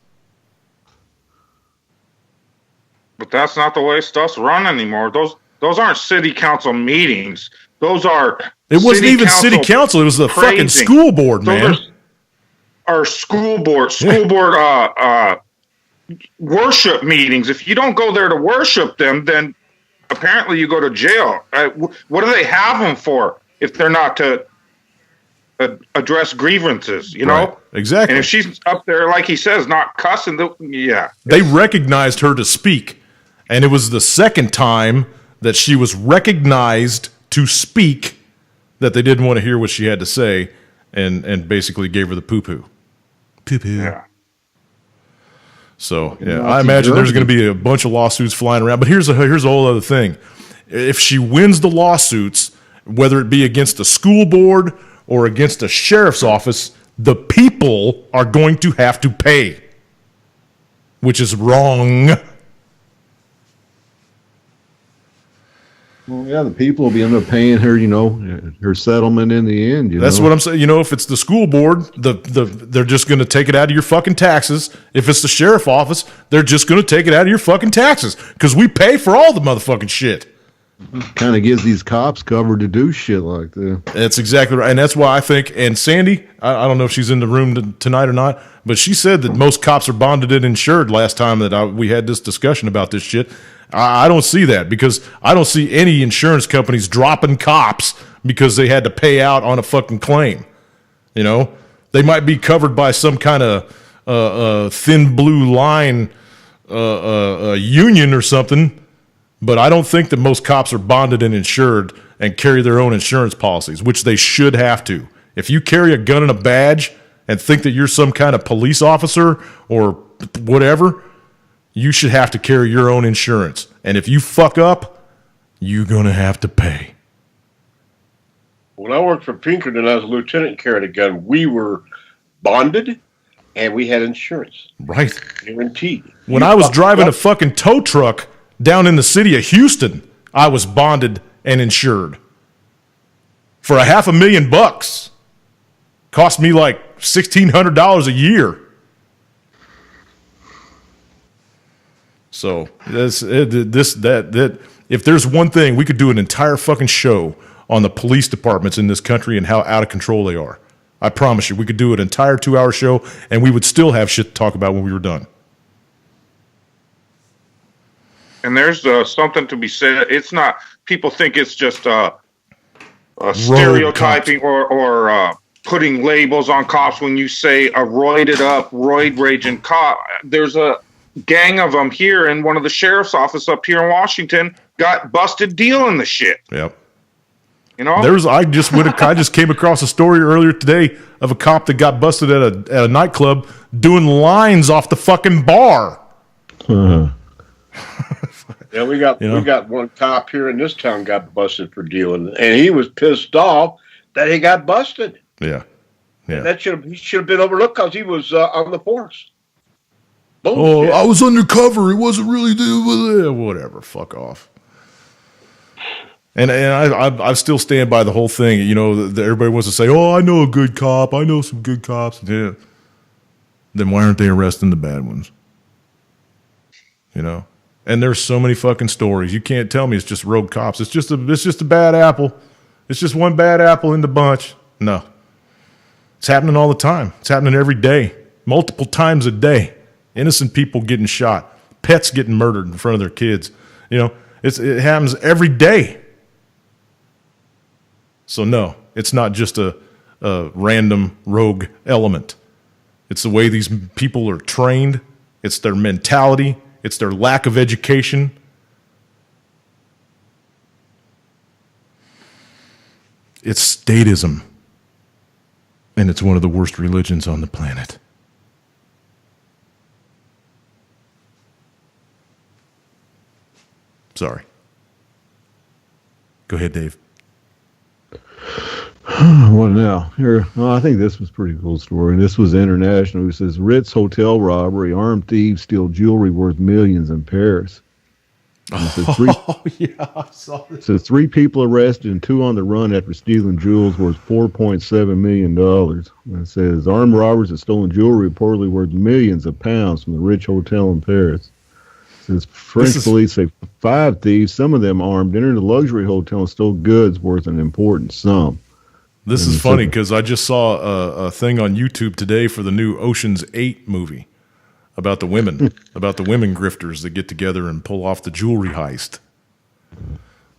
But that's not the way stuff's run anymore. Those aren't city council meetings. Those are It wasn't even city council. It was the fucking school board, man. Our school board worship meetings. If you don't go there to worship them, then apparently you go to jail. What do they have them for if they're not to address grievances, know? Exactly. And if she's up there, like he says, not cussing, They recognized her to speak, and it was the second time that she was recognized to speak that they didn't want to hear what she had to say and basically gave her the poo-poo. Poo-poo. Yeah. So, yeah, I imagine there's going to be a bunch of lawsuits flying around. But here's a whole other thing. If she wins the lawsuits, whether it be against the school board or against the sheriff's office, the people are going to have to pay, which is wrong. Well, yeah, the people will be end up paying her, her settlement in the end. That's what I'm saying. If it's the school board, they're just going to take it out of your fucking taxes. If it's the sheriff office, they're just going to take it out of your fucking taxes because we pay for all the motherfucking shit. Kind of gives these cops cover to do shit like that. That's exactly right. And that's why I think, and Sandy, I don't know if she's in the room tonight or not, but she said that most cops are bonded and insured last time that we had this discussion about this shit. I don't see that because I don't see any insurance companies dropping cops because they had to pay out on a fucking claim. They might be covered by some kind of thin blue line union or something, but I don't think that most cops are bonded and insured and carry their own insurance policies, which they should have to. If you carry a gun and a badge and think that you're some kind of police officer or whatever, you should have to carry your own insurance. And if you fuck up, you're going to have to pay. When I worked for Pinkerton, I was a lieutenant carrying a gun. We were bonded, and we had insurance. Right. Guaranteed. When I was driving a fucking tow truck down in the city of Houston, I was bonded and insured. For $500,000. Cost me like $1,600 a year. So that if there's one thing, we could do an entire fucking show on the police departments in this country and how out of control they are. I promise you, we could do an entire 2-hour show and we would still have shit to talk about when we were done. And there's something to be said. It's not, people think it's just stereotyping or putting labels on cops when you say a roided up, roid raging cop. There's a gang of them here, and one of the sheriff's office up here in Washington got busted dealing the shit. Yep. I just came across a story earlier today of a cop that got busted at a nightclub doing lines off the fucking bar. Yeah, we got one cop here in this town got busted for dealing, and he was pissed off that he got busted. Yeah. That he should have been overlooked because he was on the force. Bullshit. Oh, I was undercover. He wasn't really doing it. Whatever. Fuck off. And I still stand by the whole thing. You know, everybody wants to say, "Oh, I know a good cop. I know some good cops." Yeah. Then why aren't they arresting the bad ones? You know. And there's so many fucking stories. You can't tell me it's just rogue cops. It's just a bad apple. It's just one bad apple in the bunch. No. It's happening all the time. It's happening every day, multiple times a day. Innocent people getting shot, pets getting murdered in front of their kids. You know, it happens every day. So no, it's not just a random rogue element. It's the way these people are trained. It's their mentality. It's their lack of education. It's statism. And it's one of the worst religions on the planet. Sorry. Go ahead, Dave. What now? Here, I think this was a pretty cool story. This was international. It says Ritz hotel robbery, armed thieves steal jewelry worth millions in Paris. I saw this. It says 3 people arrested and 2 on the run after stealing jewels worth $4.7 million. And it says armed robbers have stolen jewelry reportedly worth millions of pounds from the rich hotel in Paris. It says French police say 5 thieves, some of them armed, entered the luxury hotel and stole goods worth an important sum. This is funny because I just saw a thing on YouTube today for the new Ocean's 8 movie about the women, grifters that get together and pull off the jewelry heist.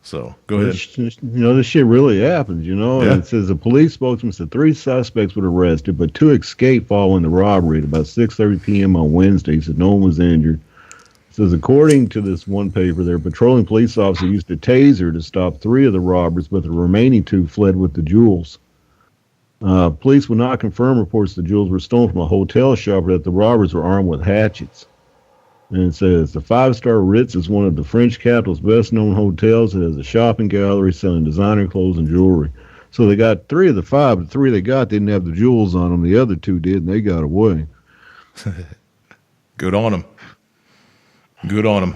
So, go ahead. You know, this shit really happens, you know. Yeah. And it says a police spokesman said 3 suspects were arrested, but 2 escaped following the robbery at about 6:30 p.m. on Wednesday. He said no one was injured. It says according to this one paper, their patrolling police officer used a taser to stop 3 of the robbers, but the remaining 2 fled with the jewels. Police would not confirm reports the jewels were stolen from a hotel shop, or that the robbers were armed with hatchets. And it says the 5-star Ritz is one of the French capital's best-known hotels. It has a shopping gallery selling designer clothes and jewelry. So they got 3 of the 5, but 3 they got didn't have the jewels on them. The other 2 did, and they got away. Good on them. Good on them.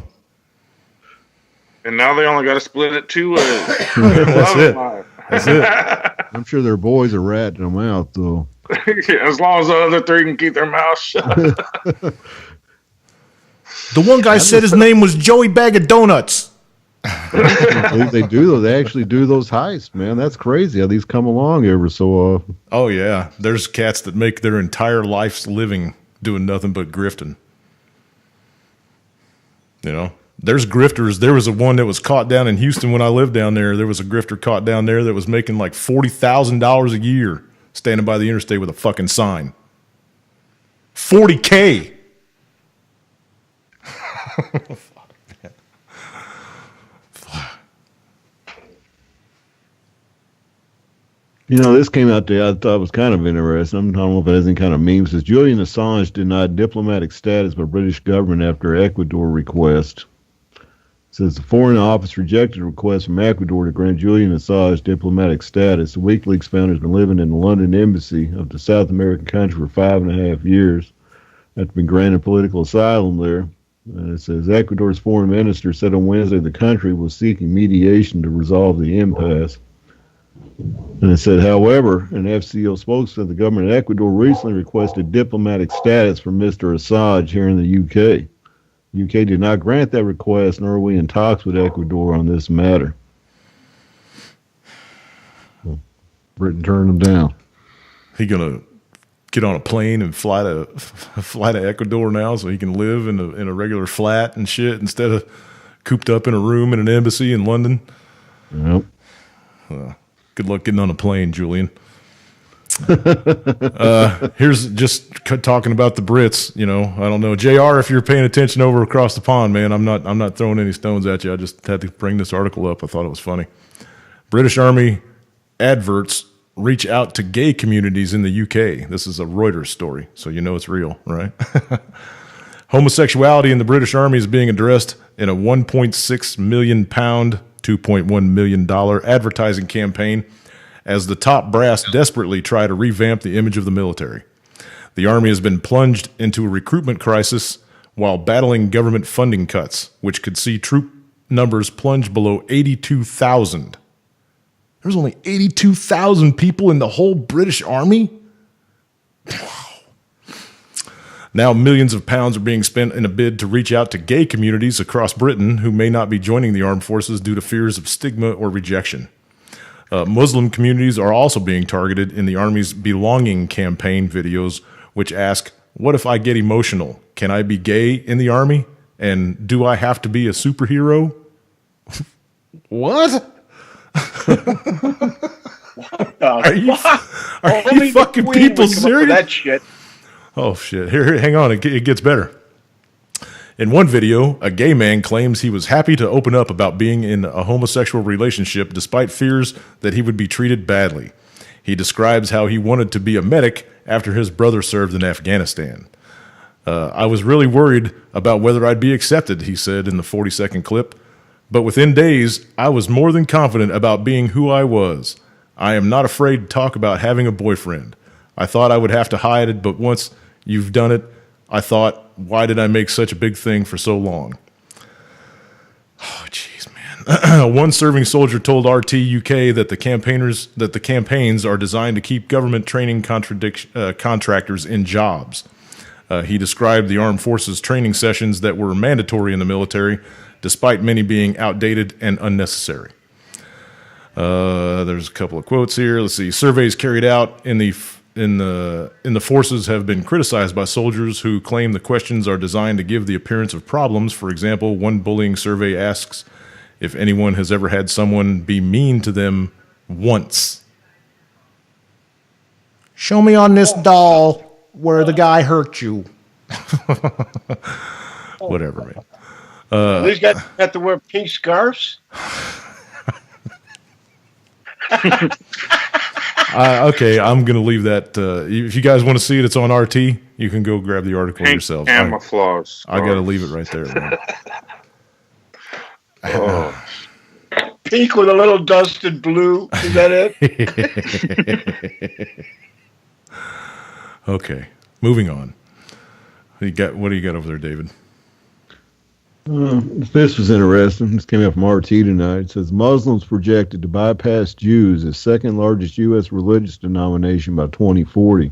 And now they only got to split it 2 ways. That's it. That's it. I'm sure their boys are ratting them out, though. As long as the other 3 can keep their mouths shut. The one guy said his name was Joey Bag of Donuts. They do. They actually do those heists, man. That's crazy how these come along every so often. Oh, yeah. There's cats that make their entire life's living doing nothing but grifting. You know? There's grifters. There was one that was caught down in Houston when I lived down there. There was a grifter caught down there that was making like $40,000 a year standing by the interstate with a fucking sign. $40K. You know, this came out today. I thought it was kind of interesting. I don't know if it has any kind of meme. It says Julian Assange denied diplomatic status by British government after Ecuador request. It says the Foreign Office rejected a request from Ecuador to grant Julian Assange diplomatic status. The WikiLeaks founder has been living in the London embassy of the South American country for 5.5 years after being granted political asylum there. And it says Ecuador's foreign minister said on Wednesday the country was seeking mediation to resolve the impasse. And it said, however, an FCO spokesman said the government of Ecuador recently requested diplomatic status for Mr. Assange here in the UK. The UK did not grant that request, nor are we in talks with Ecuador on this matter. Well, Britain turned them down. He gonna get on a plane and fly to Ecuador now so he can live in a regular flat and shit instead of cooped up in a room in an embassy in London? Yep. Good luck getting on a plane, Julian. Here's just talking about the Brits. You know, I don't know, JR, if you're paying attention over across the pond, man. I'm not throwing any stones at you. I just had to bring this article up. I thought it was funny. British Army adverts reach out to gay communities in the UK. This is a Reuters story, so you know it's real, right? Homosexuality in the British Army is being addressed in a £1.6 million, $2.1 million advertising campaign as the top brass desperately try to revamp the image of the military. The Army has been plunged into a recruitment crisis while battling government funding cuts, which could see troop numbers plunge below 82,000. There's only 82,000 people in the whole British Army? Wow. Now millions of pounds are being spent in a bid to reach out to gay communities across Britain who may not be joining the armed forces due to fears of stigma or rejection. Muslim communities are also being targeted in the Army's Belonging campaign videos, which ask, what if I get emotional? Can I be gay in the Army? And do I have to be a superhero? What? Are you fucking people serious? That shit. Oh, shit. Here, hang on. It gets better. In one video, a gay man claims he was happy to open up about being in a homosexual relationship despite fears that he would be treated badly. He describes how he wanted to be a medic after his brother served in Afghanistan. I was really worried about whether I'd be accepted, he said in the 40-second clip. But within days, I was more than confident about being who I was. I am not afraid to talk about having a boyfriend. I thought I would have to hide it, but once you've done it, I thought, why did I make such a big thing for so long? Oh, jeez, man. One serving soldier told RT UK that the campaigns are designed to keep government training contractors in jobs. He described the armed forces training sessions that were mandatory in the military, despite many being outdated and unnecessary. There's a couple of quotes here. Let's see. Surveys carried out in the forces have been criticized by soldiers who claim the questions are designed to give the appearance of problems. For example, one bullying survey asks if anyone has ever had someone be mean to them once. Show me on this doll where the guy hurt you. Whatever, man. These guys have to wear pink scarves. Okay, I'm going to leave that. If you guys want to see it, it's on RT. You can go grab the article yourself. Camouflage. I got to leave it right there, man. Oh. Pink with a little dusted blue. Is that it? Okay, moving on. What do you got over there, David? This was interesting. This came out from RT tonight. It says Muslims projected to bypass Jews as second largest U.S. religious denomination by 2040.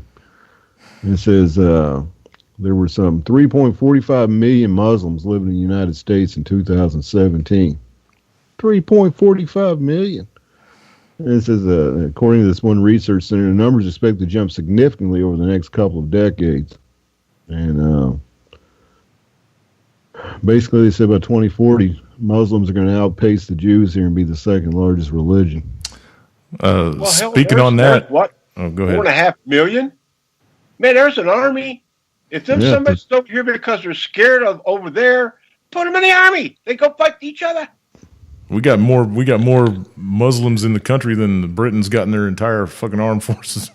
And it says there were some 3.45 million Muslims living in the United States in 2017. 3.45 million. And it says, according to this one research center, the numbers expect to jump significantly over the next couple of decades. And basically, they said by 2040, Muslims are going to outpace the Jews here and be the second largest religion. Speaking on that, what? Oh, go ahead. 4.5 million? Man, there's an army. If somebody's over here because they're scared of over there, put them in the army. They go fight each other. We got more Muslims in the country than the Britons got in their entire fucking armed forces.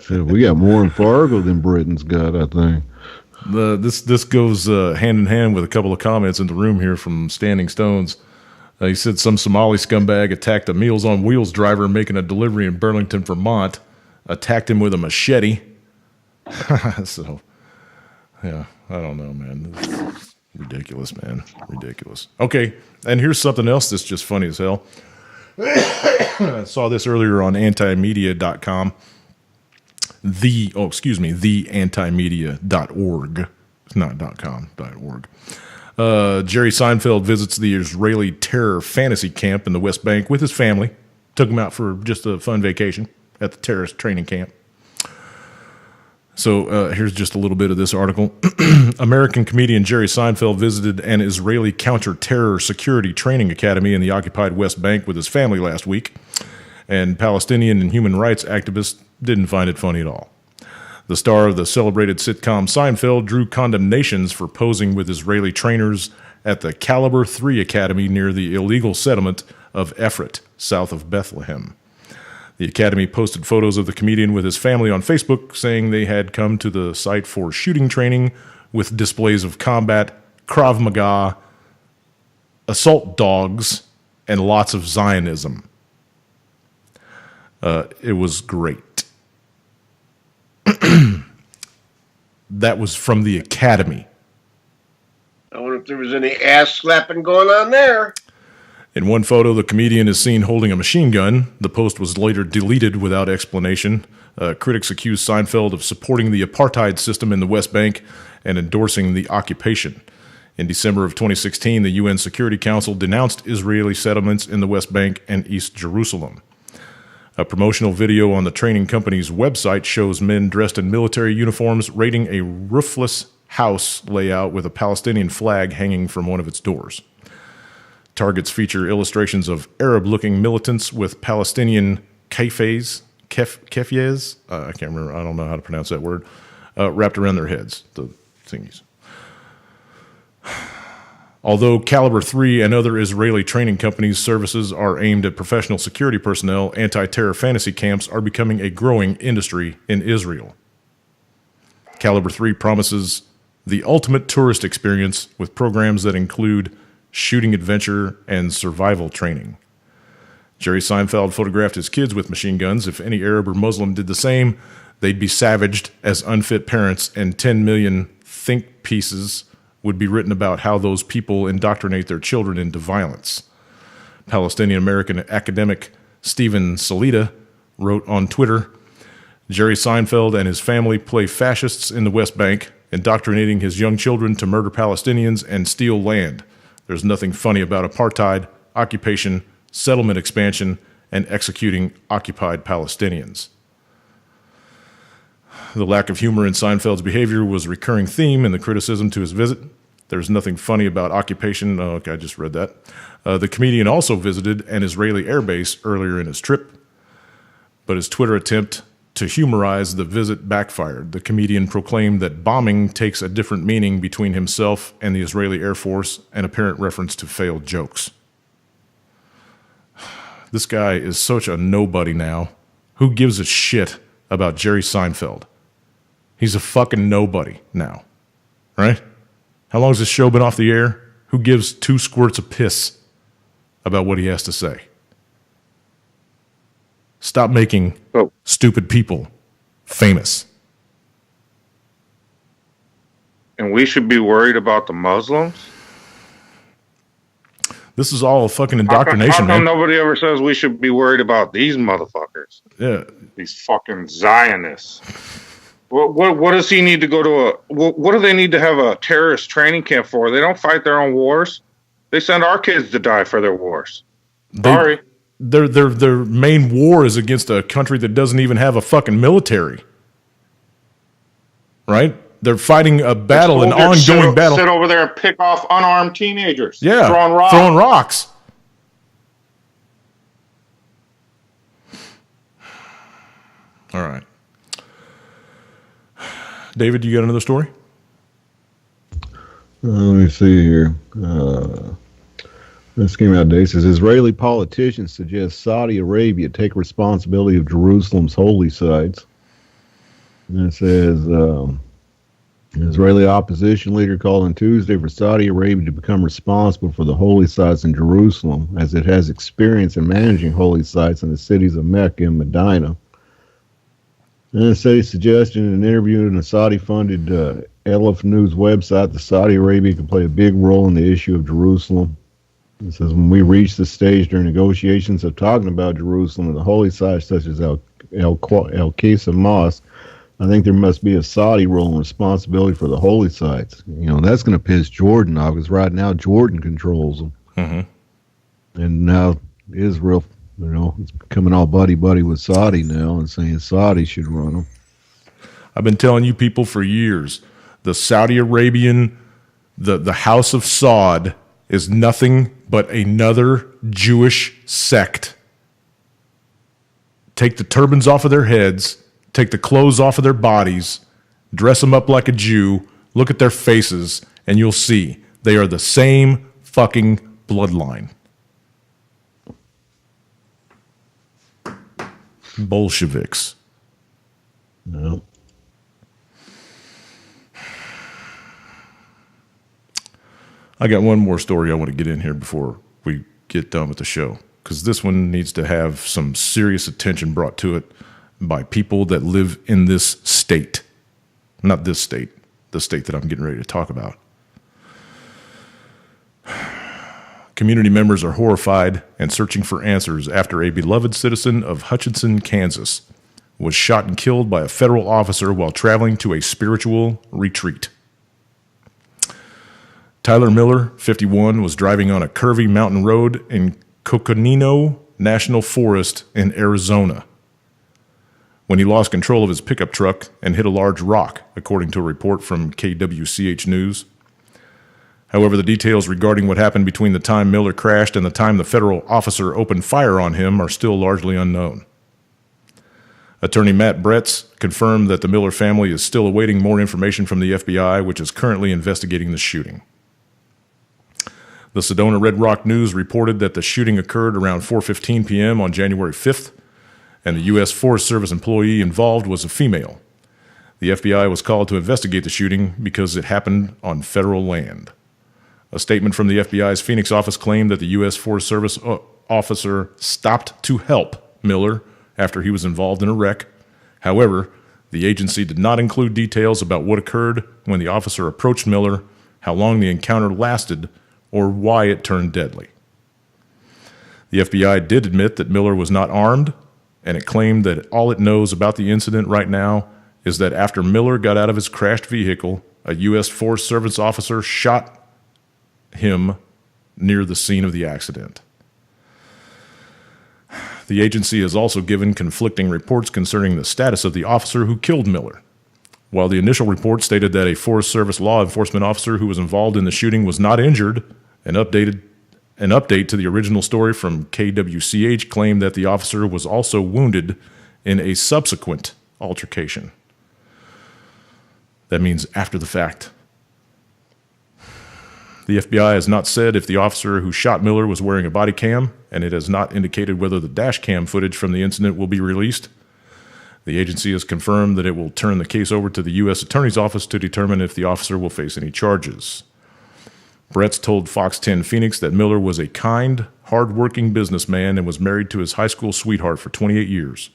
We got more in Fargo than Britain's got, I think. This goes hand in hand with a couple of comments in the room here from Standing Stones. He said some Somali scumbag attacked a Meals on Wheels driver making a delivery in Burlington, Vermont, attacked him with a machete. So, yeah, I don't know, man. It's ridiculous, man. Ridiculous. Okay, and here's something else that's just funny as hell. I saw this earlier on antimedia.com. theantimedia.org. It's not .com, .org. Jerry Seinfeld visits the Israeli terror fantasy camp in the West Bank with his family. Took him out for just a fun vacation at the terrorist training camp. So here's just a little bit of this article. American comedian Jerry Seinfeld visited an Israeli counter-terror security training academy in the occupied West Bank with his family last week, and Palestinian and human rights activists didn't find it funny at all. The star of the celebrated sitcom Seinfeld drew condemnations for posing with Israeli trainers at the Caliber 3 Academy near the illegal settlement of Efrat, south of Bethlehem. The academy posted photos of the comedian with his family on Facebook, saying they had come to the site for shooting training with displays of combat, Krav Maga, assault dogs, and lots of Zionism. It was great. That was from the Academy. I wonder if there was any ass slapping going on there. In one photo, the comedian is seen holding a machine gun. The post was later deleted without explanation. Critics accused Seinfeld of supporting the apartheid system in the West Bank and endorsing the occupation. In December of 2016, the UN Security Council denounced Israeli settlements in the West Bank and East Jerusalem. A promotional video on the training company's website shows men dressed in military uniforms raiding a roofless house layout with a Palestinian flag hanging from one of its doors. Targets feature illustrations of Arab-looking militants with Palestinian keffiyehs, I can't remember, I don't know how to pronounce that word, wrapped around their heads, the thingies. Although Caliber 3 and other Israeli training companies' services are aimed at professional security personnel, anti-terror fantasy camps are becoming a growing industry in Israel. Caliber 3 promises the ultimate tourist experience with programs that include shooting adventure and survival training. Jerry Seinfeld photographed his kids with machine guns. If any Arab or Muslim did the same, they'd be savaged as unfit parents, and 10 million think pieces would be written about how those people indoctrinate their children into violence. Palestinian-American academic Stephen Salida wrote on Twitter, Jerry Seinfeld and his family play fascists in the West Bank, indoctrinating his young children to murder Palestinians and steal land. There's nothing funny about apartheid, occupation, settlement expansion, and executing occupied Palestinians. The lack of humor in Seinfeld's behavior was a recurring theme in the criticism to his visit. There's nothing funny about occupation. Oh, okay, I just read that. The comedian also visited an Israeli airbase earlier in his trip, but his Twitter attempt to humorize the visit backfired. The comedian proclaimed that bombing takes a different meaning between himself and the Israeli Air Force, an apparent reference to failed jokes. This guy is such a nobody now. Who gives a shit about Jerry Seinfeld? He's a fucking nobody now, right? How long has this show been off the air? Who gives 2 squirts of piss about what he has to say? Stop making stupid people famous. And we should be worried about the Muslims? This is all fucking indoctrination, how come man. Nobody ever says we should be worried about these motherfuckers? Yeah. These fucking Zionists. What does he need to go to what do they need to have a terrorist training camp for? They don't fight their own wars. They send our kids to die for their wars. Sorry. Their main war is against a country that doesn't even have a fucking military. Right? They're fighting a battle, an ongoing battle. Sit over there and pick off unarmed teenagers. Yeah. Throwing rocks. All right. David, you got another story? Let me see here. This came out today. It says Israeli politicians suggest Saudi Arabia take responsibility of Jerusalem's holy sites. And it says an Israeli opposition leader called on Tuesday for Saudi Arabia to become responsible for the holy sites in Jerusalem, as it has experience in managing holy sites in the cities of Mecca and Medina. And it says suggestion in an interview in a Saudi-funded Elif News website that Saudi Arabia could play a big role in the issue of Jerusalem. It says, when we reach this stage during negotiations of talking about Jerusalem and the holy sites such as Al-Qasa Mosque, I think there must be a Saudi role and responsibility for the holy sites. You know, that's going to piss Jordan off, because right now Jordan controls them. Mm-hmm. And now Israel, you know, it's becoming all buddy-buddy with Saudi now and saying Saudi should run them. I've been telling you people for years, the Saudi Arabian, the House of Saud is nothing but another Jewish sect. Take the turbans off of their heads, take the clothes off of their bodies, dress them up like a Jew, look at their faces, and you'll see they are the same fucking bloodline. Bolsheviks. No. I got one more story I want to get in here before we get done with the show, because this one needs to have some serious attention brought to it by people that live in this state. Not this state, the state that I'm getting ready to talk about. Community members are horrified and searching for answers after a beloved citizen of Hutchinson, Kansas, was shot and killed by a federal officer while traveling to a spiritual retreat. Tyler Miller, 51, was driving on a curvy mountain road in Coconino National Forest in Arizona when he lost control of his pickup truck and hit a large rock, according to a report from KWCH News. However, the details regarding what happened between the time Miller crashed and the time the federal officer opened fire on him are still largely unknown. Attorney Matt Bretz confirmed that the Miller family is still awaiting more information from the FBI, which is currently investigating the shooting. The Sedona Red Rock News reported that the shooting occurred around 4:15 p.m. on January 5th, and the U.S. Forest Service employee involved was a female. The FBI was called to investigate the shooting because it happened on federal land. A statement from the FBI's Phoenix office claimed that the U.S. Forest Service officer stopped to help Miller after he was involved in a wreck. However, the agency did not include details about what occurred when the officer approached Miller, how long the encounter lasted, or why it turned deadly. The FBI did admit that Miller was not armed, and it claimed that all it knows about the incident right now is that after Miller got out of his crashed vehicle, a U.S. Forest Service officer shot him near the scene of the accident. The agency has also given conflicting reports concerning the status of the officer who killed Miller. While the initial report stated that a Forest Service law enforcement officer who was involved in the shooting was not injured, an update to the original story from KWCH claimed that the officer was also wounded in a subsequent altercation. That means after the fact. The FBI has not said if the officer who shot Miller was wearing a body cam, and it has not indicated whether the dash cam footage from the incident will be released. The agency has confirmed that it will turn the case over to the U.S. Attorney's Office to determine if the officer will face any charges. Bretz told Fox 10 Phoenix that Miller was a kind, hard-working businessman and was married to his high school sweetheart for 28 years.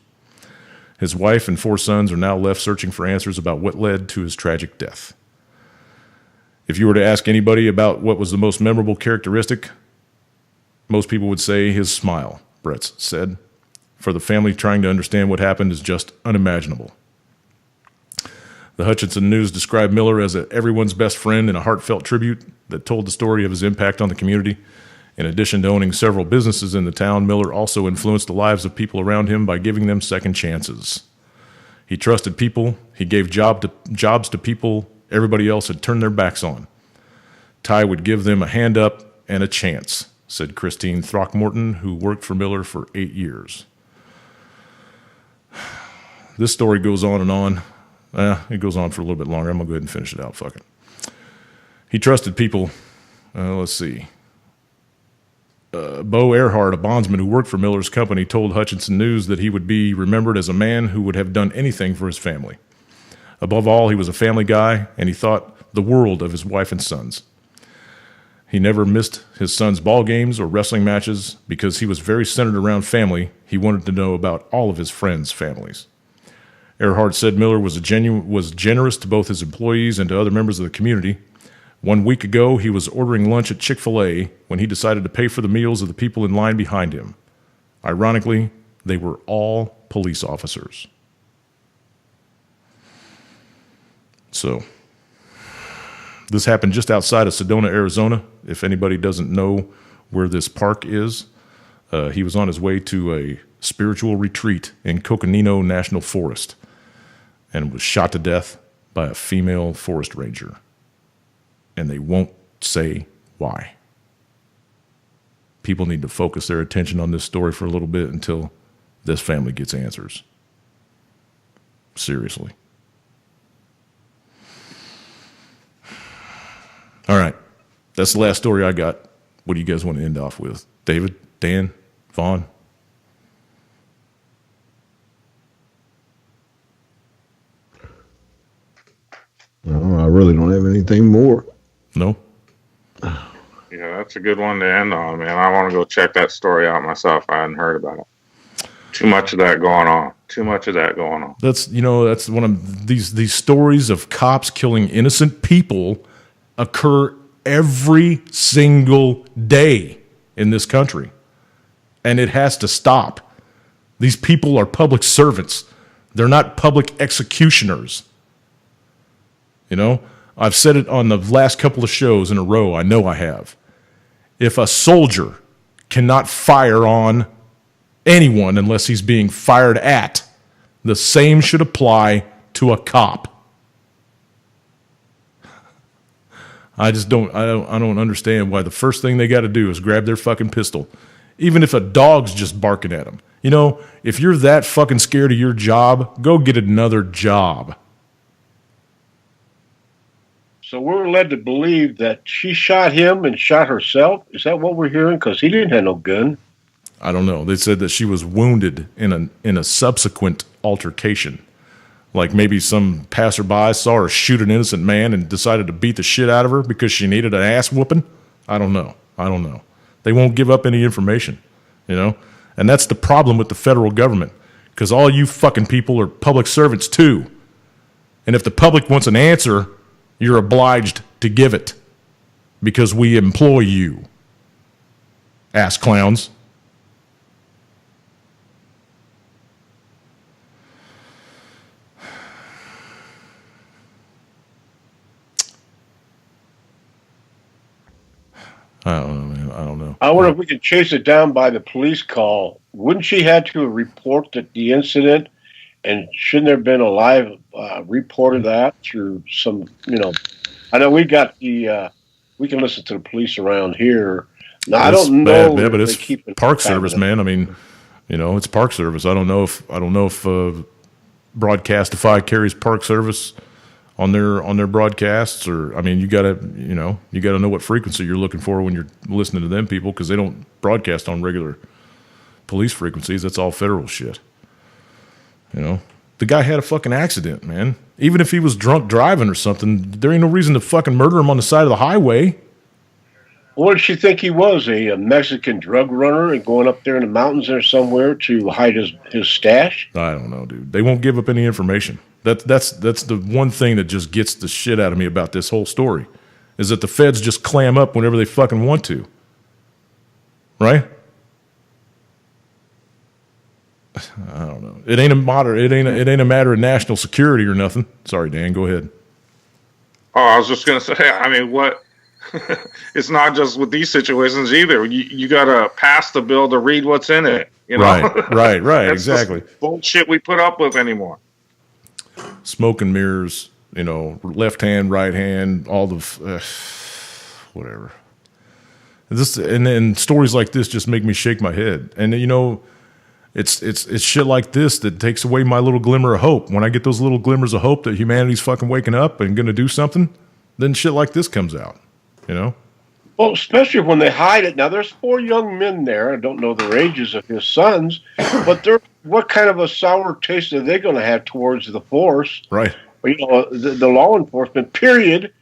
His wife and 4 sons are now left searching for answers about what led to his tragic death. If you were to ask anybody about what was the most memorable characteristic, most people would say his smile, Bretz said. For the family, trying to understand what happened is just unimaginable. The Hutchinson News described Miller as everyone's best friend in a heartfelt tribute that told the story of his impact on the community. In addition to owning several businesses in the town, Miller also influenced the lives of people around him by giving them second chances. He trusted people. He gave jobs to people everybody else had turned their backs on. Ty would give them a hand up and a chance, said Christine Throckmorton, who worked for Miller for 8 years. This story goes on and on. It goes on for a little bit longer. I'm going to go ahead and finish it out. Fuck it. He trusted people. Let's see. Bo Earhart, a bondsman who worked for Miller's company, told Hutchinson News that he would be remembered as a man who would have done anything for his family. Above all, he was a family guy, and he thought the world of his wife and sons. He never missed his son's ball games or wrestling matches because he was very centered around family. He wanted to know about all of his friends' families. Earhart said Miller was generous to both his employees and to other members of the community. 1 week ago, he was ordering lunch at Chick-fil-A when he decided to pay for the meals of the people in line behind him. Ironically, they were all police officers. So, this happened just outside of Sedona, Arizona. If anybody doesn't know where this park is, he was on his way to a spiritual retreat in Coconino National Forest and was shot to death by a female forest ranger. And they won't say why. People need to focus their attention on this story for a little bit until this family gets answers. Seriously. All right. That's the last story I got. What do you guys want to end off with? David, Dan, Vaughn? No, I really don't have anything more. No? Yeah, that's a good one to end on, man. I want to go check that story out myself. I hadn't heard about it. Too much of that going on. Too much of that going on. That's that's one of these stories of cops killing innocent people occur every single day in this country. And it has to stop. These people are public servants. They're not public executioners. I've said it on the last couple of shows in a row. I know I have. If a soldier cannot fire on anyone unless he's being fired at, the same should apply to a cop. I don't understand why the first thing they got to do is grab their fucking pistol, even if a dog's just barking at them. If you're that fucking scared of your job, go get another job. So we're led to believe that she shot him and shot herself. Is that what we're hearing? Because he didn't have no gun. I don't know. They said that she was wounded in a subsequent altercation. Like maybe some passerby saw her shoot an innocent man and decided to beat the shit out of her because she needed an ass whooping. I don't know. They won't give up any information, And that's the problem with the federal government, because all you fucking people are public servants too. And if the public wants an answer, you're obliged to give it because we employ you. Ass clowns. I don't know, man. I don't know. I wonder if we could chase it down by the police call. Wouldn't she have to report the incident? And shouldn't there have been a live report of that through some, I know we got we can listen to the police around here. Now, I don't know. Yeah, but it's Park Service, man. I mean, it's Park Service. I don't know if Broadcastify carries Park Service on their broadcasts, or I mean, you gotta know what frequency you're looking for when you're listening to them people, because they don't broadcast on regular police frequencies. That's all federal shit. The guy had a fucking accident, man. Even if he was drunk driving or something, there ain't no reason to fucking murder him on the side of the highway. What did she think he was, a Mexican drug runner and going up there in the mountains or somewhere to hide his stash? I don't know, dude. They won't give up any information. That's the one thing that just gets the shit out of me about this whole story, is that the feds just clam up whenever they fucking want to. Right? I don't know. It ain't a matter of national security or nothing. Sorry, Dan. Go ahead. Oh, I was just gonna say. I mean, what? It's not just with these situations either. You gotta pass the bill to read what's in it. Right. Exactly. Bullshit we put up with anymore. Smoke and mirrors. Left hand, right hand, all the whatever. And then stories like this just make me shake my head. And It's shit like this that takes away my little glimmer of hope. When I get those little glimmers of hope that humanity's fucking waking up and going to do something, then shit like this comes out, Well, especially when they hide it. Now, there's 4 young men there. I don't know their ages of his sons, but what kind of a sour taste are they going to have towards the force? Right. The law enforcement, period,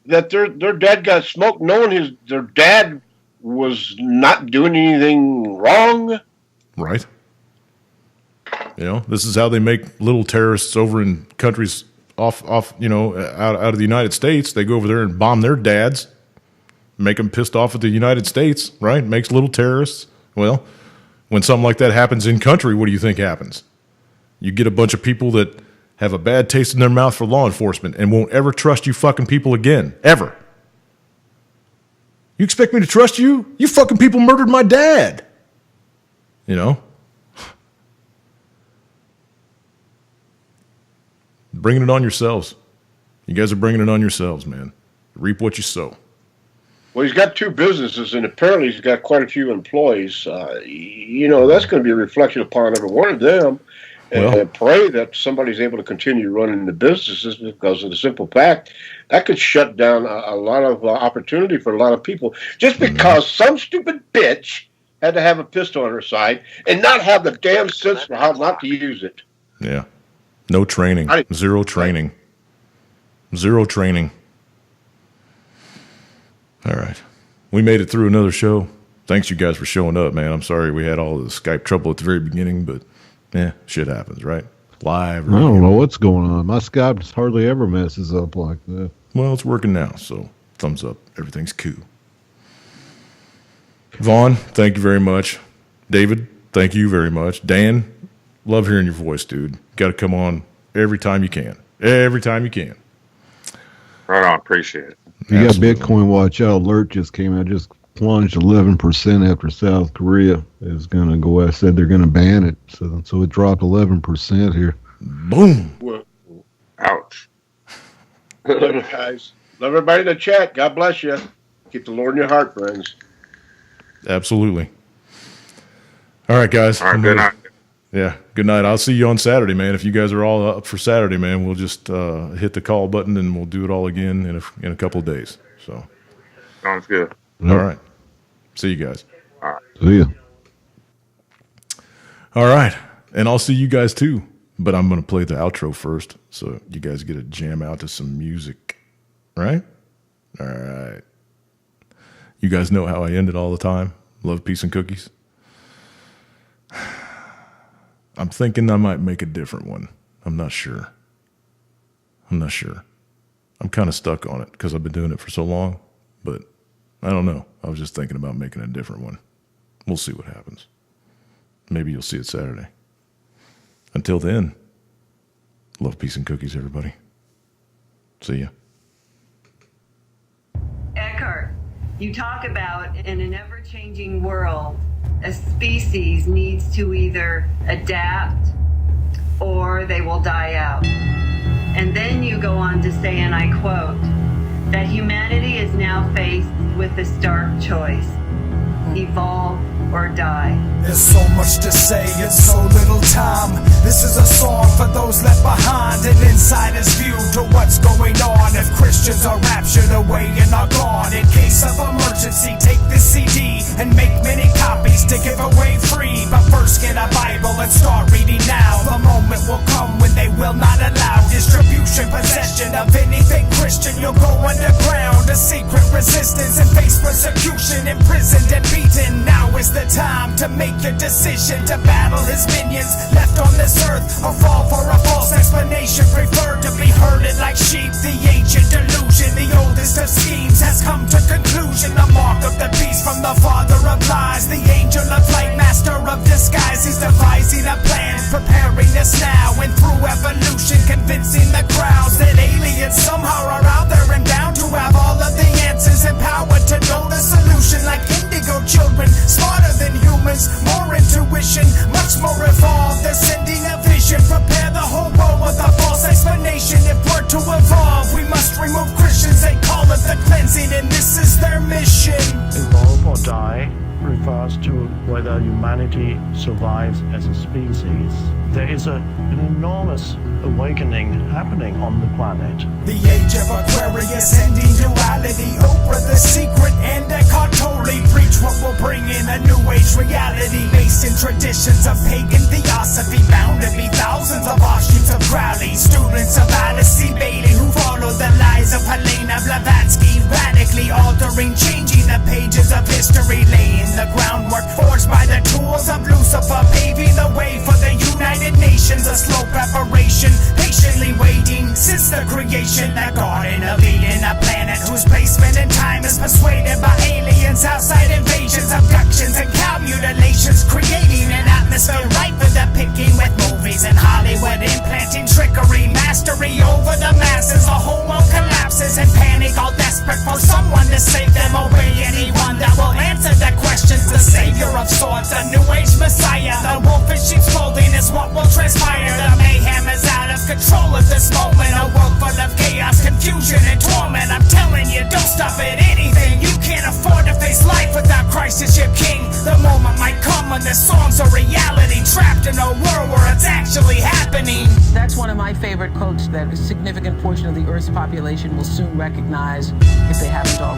that their dad got smoked knowing their dad was not doing anything wrong. Right. This is how they make little terrorists over in countries off out of the United States. They go over there and bomb their dads, make them pissed off at the United States, right? Makes little terrorists. Well, when something like that happens in country, what do you think happens? You get a bunch of people that have a bad taste in their mouth for law enforcement and won't ever trust you fucking people again, ever. You expect me to trust you? You fucking people murdered my dad. Bringing it on yourselves. You guys are bringing it on yourselves, man. Reap what you sow. Well, he's got 2 businesses, and apparently he's got quite a few employees. That's going to be a reflection upon every one of them. And pray that somebody's able to continue running the businesses, because of the simple fact that could shut down a lot of opportunity for a lot of people. Just because some stupid bitch had to have a pistol on her side and not have the damn sense for how not to use it. Yeah. No training. Zero training. Zero training. All right. we made it through another show. Thanks, you guys, for showing up, man. I'm sorry we had all the Skype trouble at the very beginning, but shit happens, right? Live. I don't know what's going on. My Skype hardly ever messes up like that. Well, it's working now, so thumbs up. Everything's cool. Vaughn, thank you very much. David, thank you very much. Dan, love hearing your voice, dude. Got to come on every time you can. Every time you can. Right on. Appreciate it. You got Bitcoin watch out. Alert just came out. Just plunged 11% after South Korea is going to go. I said they're going to ban it. So it dropped 11% here. Boom. Well, Ouch. love guys. Love everybody in the chat. God bless you. Keep the Lord in your heart, friends. Absolutely. All right, guys. All right, good night. Yeah, good night. I'll see you on Saturday, man. If you guys are all up for Saturday, man, we'll just hit the call button and we'll do it all again in a couple of days. So Sounds good. All right. See you guys. All right. See ya. All right. And I'll see you guys too. But I'm going to play the outro first so you guys get to jam out to some music. Right? All right. You guys know how I end it all the time. Love, peace, and cookies. I'm thinking I might make a different one. I'm not sure. I'm kind of stuck on it because I've been doing it for so long. But I don't know. I was just thinking about making a different one. We'll see what happens. Maybe you'll see it Saturday. Until then, love, peace, and cookies, everybody. See ya. Eckhart, you talk about in an ever-changing world, a species needs to either adapt or they will die out. And then you go on to say, and I quote, that humanity is now faced with a stark choice: evolve or die. There's so much to say in so little time. This is a song for those left behind, an insider's view to what's going on. If Christians are raptured away and are gone, in case of emergency, take this CD and make many copies to give away free. But first get a Bible and start reading now. The moment will come when they will not allow distribution, possession of anything Christian. You'll go underground, a secret resistance, and face persecution, imprisoned and beaten. Now is the time to make your decision to battle his minions left on this earth, or fall for a false explanation. Prefer to be herded like sheep. The ancient delusion, the oldest of schemes, has come to conclusion. The mark of the beast from the father of lies, the angel of light, master of disguise. He's devising a plan, preparing us now, and through evolution convincing the crowds that aliens somehow are out there and bound to have all of the answers, empowered to know the solution. Like indigo children, smarter than humans, more intuition, much more evolved. They're sending a vision, prepare the whole world with a false explanation. If we're to evolve, we must remove Christians. They call it the cleansing, and this is their mission. Evolve or die refers to whether humanity survives as a species. There is an enormous awakening happening on the planet. The age of Aquarius, ending duality. Oprah the Secret and Eckhart Tolle preach what will bring in a new age reality, based in traditions of pagan theosophy, bound to be thousands of offshoots of Crowley, students of Alice C. Bailey who follow the lies of Helena Blavatsky, radically altering, changing the pages of history, laying the groundwork forged by the tools of Lucifer, paving the way for the United Nations. A slow preparation, patiently waiting since the creation. The Garden of Eden, a planet whose placement in time is persuaded by aliens, outside invasions, abductions, and cow mutilations, creating an atmosphere ripe for the picking, with movies and Hollywood implanting trickery, mastery over the masses. The whole world collapses in panic, all desperate for someone to save them. Away anyone that will answer the questions. The savior of sorts, a new age messiah. The wolf in sheep's clothing is what will transpire. The mayhem is out of control at this moment. A world full of chaos, confusion, and torment. I'm telling you, don't stop at anything. You can't afford to face life without Christ as your king. The moment might come when this song's a reality, trapped in a world where it's actually happening. That's one of my favorite quotes that a significant portion of the Earth's population will soon recognize if they haven't already.